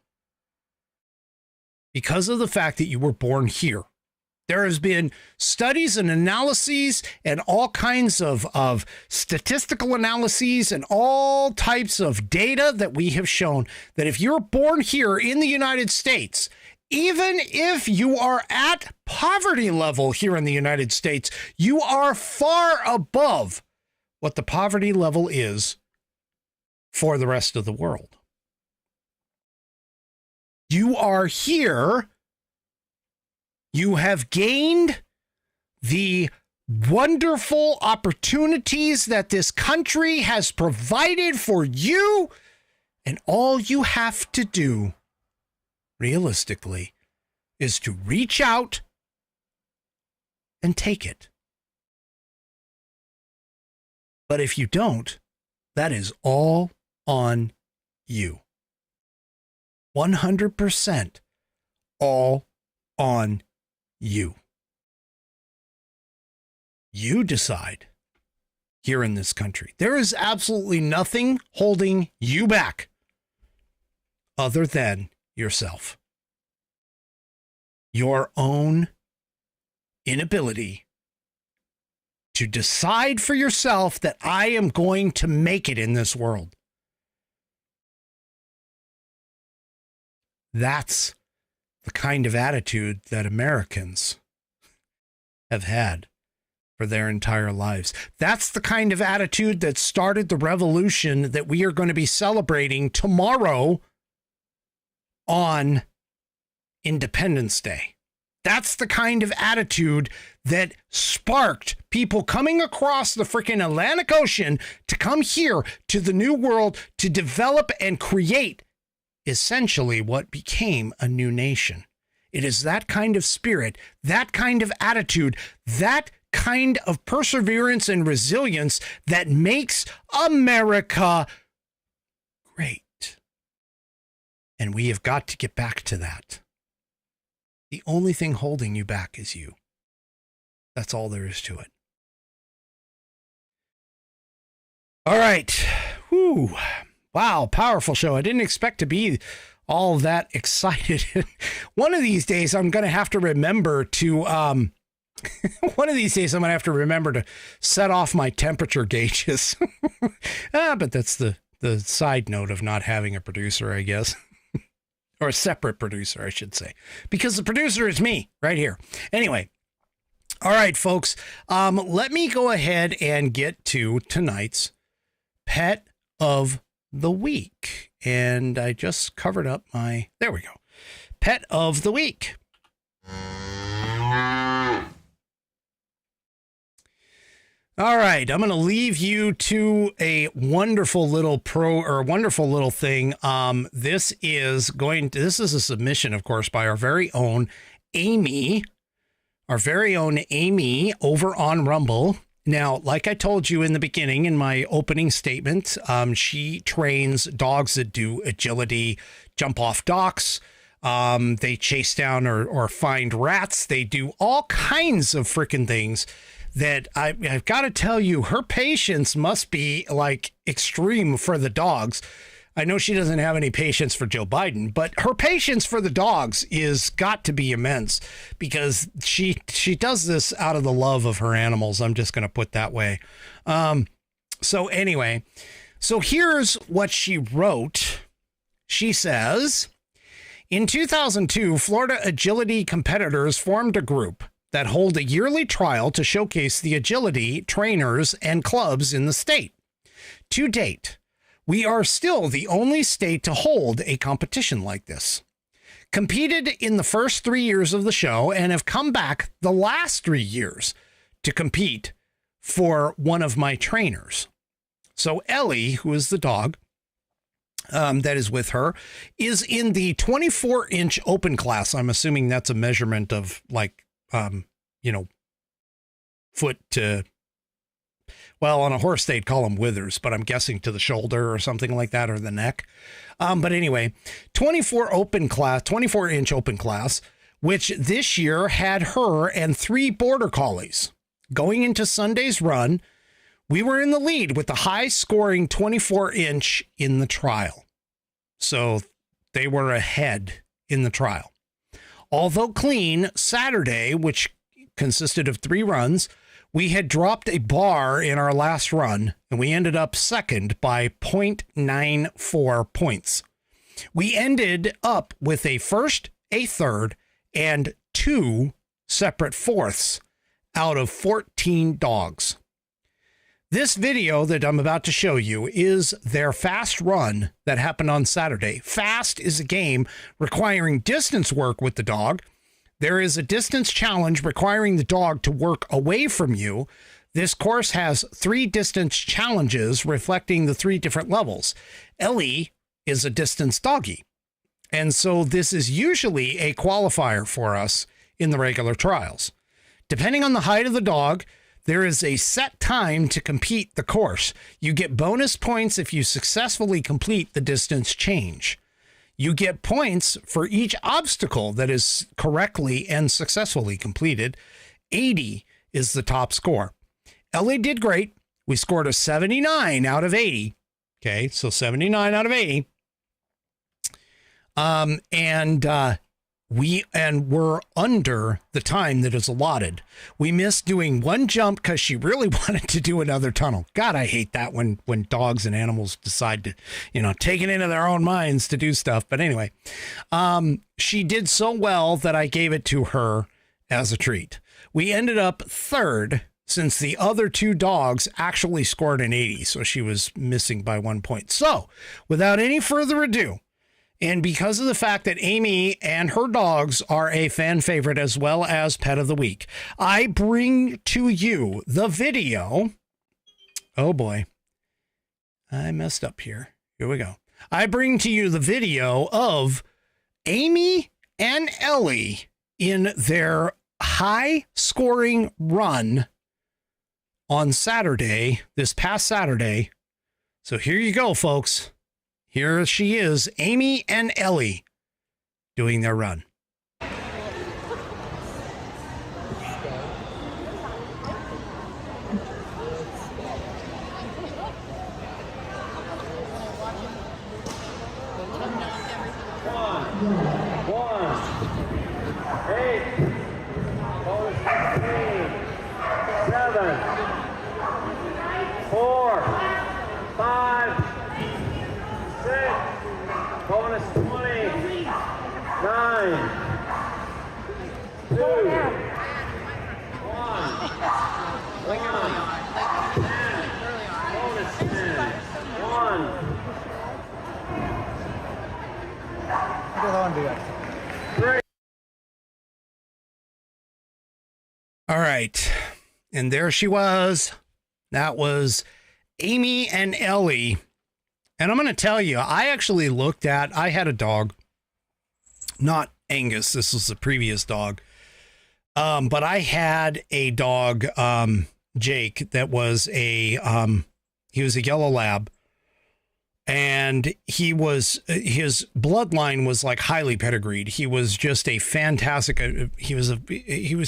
Because of the fact that you were born here. There has been studies and analyses and all kinds of statistical analyses and all types of data that we have shown that if you're born here in the United States, even if you are at poverty level here in the United States, you are far above what the poverty level is for the rest of the world. You are here. You have gained the wonderful opportunities that this country has provided for you. And all you have to do, realistically, is to reach out and take it. But if you don't, that is all on you. 100% all on you. You decide here in this country. There is absolutely nothing holding you back other than yourself. Your own inability to decide for yourself that I am going to make it in this world. That's the kind of attitude that Americans have had for their entire lives. That's the kind of attitude that started the revolution that we are going to be celebrating tomorrow on Independence Day. That's the kind of attitude that sparked people coming across the freaking Atlantic Ocean to come here to the New World to develop and create essentially what became a new nation. It is that kind of spirit, that kind of attitude, that kind of perseverance and resilience that makes America great. And we have got to get back to that. The only thing holding you back is you. That's all there is to it. All right. Whew. Wow, powerful show. I didn't expect to be all that excited. One of these days, I'm going to have to remember to, set off my temperature gauges. But that's the side note of not having a producer, I guess. Or a separate producer, I should say. Because the producer is me right here. Anyway. All right, folks. Let me go ahead and get to tonight's Pet of the Week. And I just covered up my, there we go. Pet of the Week. All right, I'm going to leave you to a wonderful little thing. This is a submission, of course, by our very own Amy over on Rumble. Now, like I told you in the beginning, in my opening statement, she trains dogs that do agility, jump off docks. They chase down or find rats. They do all kinds of freaking things that I've got to tell you, her patience must be like extreme for the dogs. I know she doesn't have any patience for Joe Biden, but her patience for the dogs is got to be immense because she does this out of the love of her animals. I'm just going to put that way. So anyway, so here's what she wrote. She says, in 2002, Florida agility competitors formed a group that hold a yearly trial to showcase the agility trainers and clubs in the state. To date, we are still the only state to hold a competition like this. Competed in the first 3 years of the show and have come back the last 3 years to compete for one of my trainers. So Ellie, who is the dog that is with her, is in the 24-inch open class. I'm assuming that's a measurement of like, foot to... Well, on a horse, they'd call them withers, but I'm guessing to the shoulder or something like that, or the neck. But anyway, 24-inch open class, which this year had her and 3 border collies. Going into Sunday's run, we were in the lead with the high-scoring 24-inch in the trial. So they were ahead in the trial. Although clean, Saturday, which consisted of 3 runs, we had dropped a bar in our last run, and we ended up second by 0.94 points. We ended up with a first, a third, and 2 separate fourths out of 14 dogs. This video that I'm about to show you is their fast run that happened on Saturday. Fast is a game requiring distance work with the dog. There is a distance challenge requiring the dog to work away from you. This course has 3 distance challenges reflecting the 3 different levels. Ellie is a distance doggy. And so this is usually a qualifier for us in the regular trials. Depending on the height of the dog, there is a set time to complete the course. You get bonus points if you successfully complete the distance change. You get points for each obstacle that is correctly and successfully completed. 80 is the top score. Ellie did great. We scored a 79 out of 80. Okay, so 79 out of 80. We're under the time that is allotted. We missed doing 1 jump because she really wanted to do another tunnel. God, I hate that when dogs and animals decide to, take it into their own minds to do stuff. But anyway, she did so well that I gave it to her as a treat. We ended up third since the other 2 dogs actually scored an 80. So she was missing by 1 point. So without any further ado, and because of the fact that Amy and her dogs are a fan favorite as well as pet of the week, I bring to you the video. Oh boy, I messed up here. Here we go. I bring to you the video of Amy and Ellie in their high scoring run on Saturday, this past Saturday. So here you go, folks. Here she is, Amy and Ellie, doing their run. All right. And there she was. That was Amy and Ellie. And I'm going to tell you, I had a dog, not Angus. This was the previous dog. But I had a dog, Jake, that was he was a yellow lab. And his bloodline was like highly pedigreed. He was just a fantastic,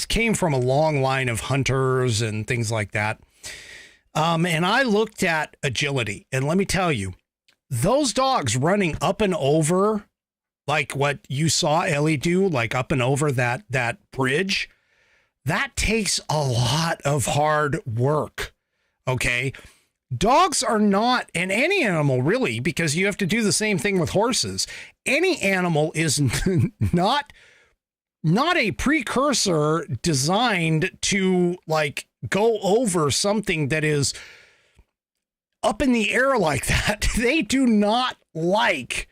came from a long line of hunters and things like that. And I looked at agility, and let me tell you, those dogs running up and over, like what you saw Ellie do, like up and over that bridge, that takes a lot of hard work. Okay. Dogs are not, and any animal really, because you have to do the same thing with horses. Any animal is not a precursor designed to like go over something that is up in the air like that. They do not like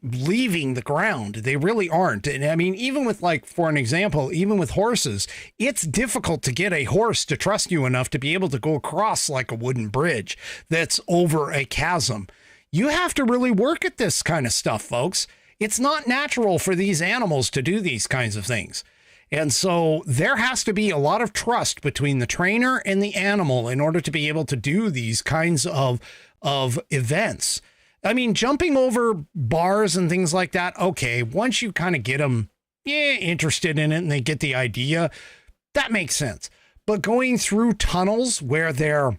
leaving the ground. They really aren't. And I mean, even with, like, for an example, even with horses, it's difficult to get a horse to trust you enough to be able to go across like a wooden bridge that's over a chasm. You have to really work at this kind of stuff, folks. It's not natural for these animals to do these kinds of things. And so there has to be a lot of trust between the trainer and the animal in order to be able to do these kinds of events. I mean, jumping over bars and things like that, okay, once you kind of get them interested in it and they get the idea, that makes sense. But going through tunnels where they're,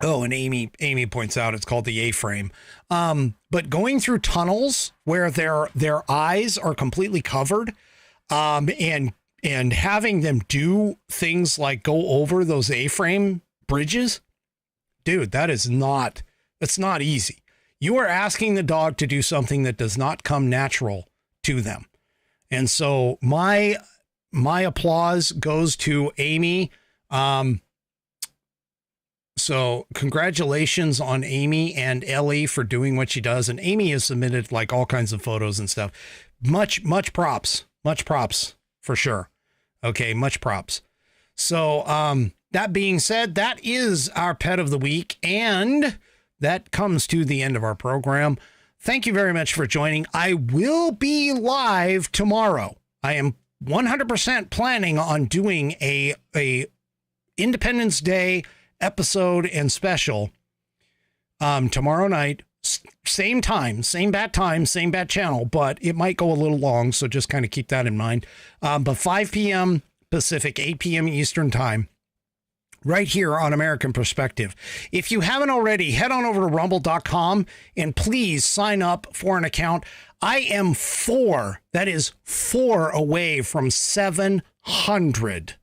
and Amy points out it's called the A-frame. But going through tunnels where their eyes are completely covered, and having them do things like go over those A-frame bridges, dude, it's not easy. You are asking the dog to do something that does not come natural to them. And so my applause goes to Amy. So congratulations on Amy and Ellie for doing what she does. And Amy has submitted like all kinds of photos and stuff. Much props for sure. Okay. Much props. So, that being said, that is our pet of the week, and that comes to the end of our program. Thank you very much for joining. I will be live tomorrow. I am 100% planning on doing a Independence Day episode and special tomorrow night. Same time, same bat channel, but it might go a little long, so just kind of keep that in mind. But 5 p.m. Pacific, 8 p.m. Eastern time, right here on American Perspective. If you haven't already, head on over to rumble.com and please sign up for an account. I am 4 away from 700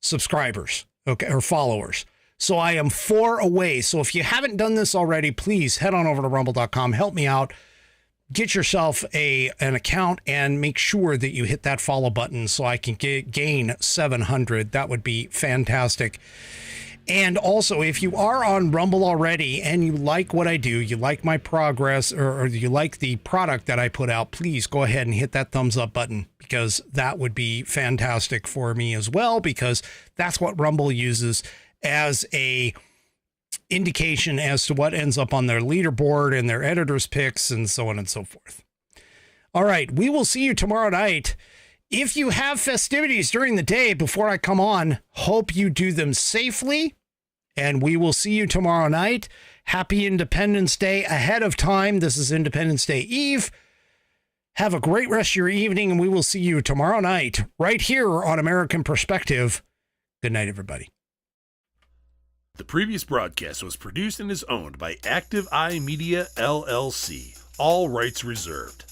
subscribers, okay, or followers. So I am 4 away. So if you haven't done this already, please head on over to rumble.com. Help me out. Get yourself an account and make sure that you hit that follow button so I can gain 700. That would be fantastic. And also, if you are on Rumble already and you like what I do, you like my progress, or you like the product that I put out, please go ahead and hit that thumbs up button, because that would be fantastic for me as well, because that's what Rumble uses as a indication as to what ends up on their leaderboard and their editors' picks and so on and so forth. All right, we will see you tomorrow night. If you have festivities during the day before I come on, hope you do them safely, and we will see you tomorrow night. Happy Independence Day ahead of time. This is Independence Day Eve. Have a great rest of your evening, and we will see you tomorrow night right here on American Perspective. Good night, everybody. The previous broadcast was produced and is owned by Active Eye Media LLC. All rights reserved.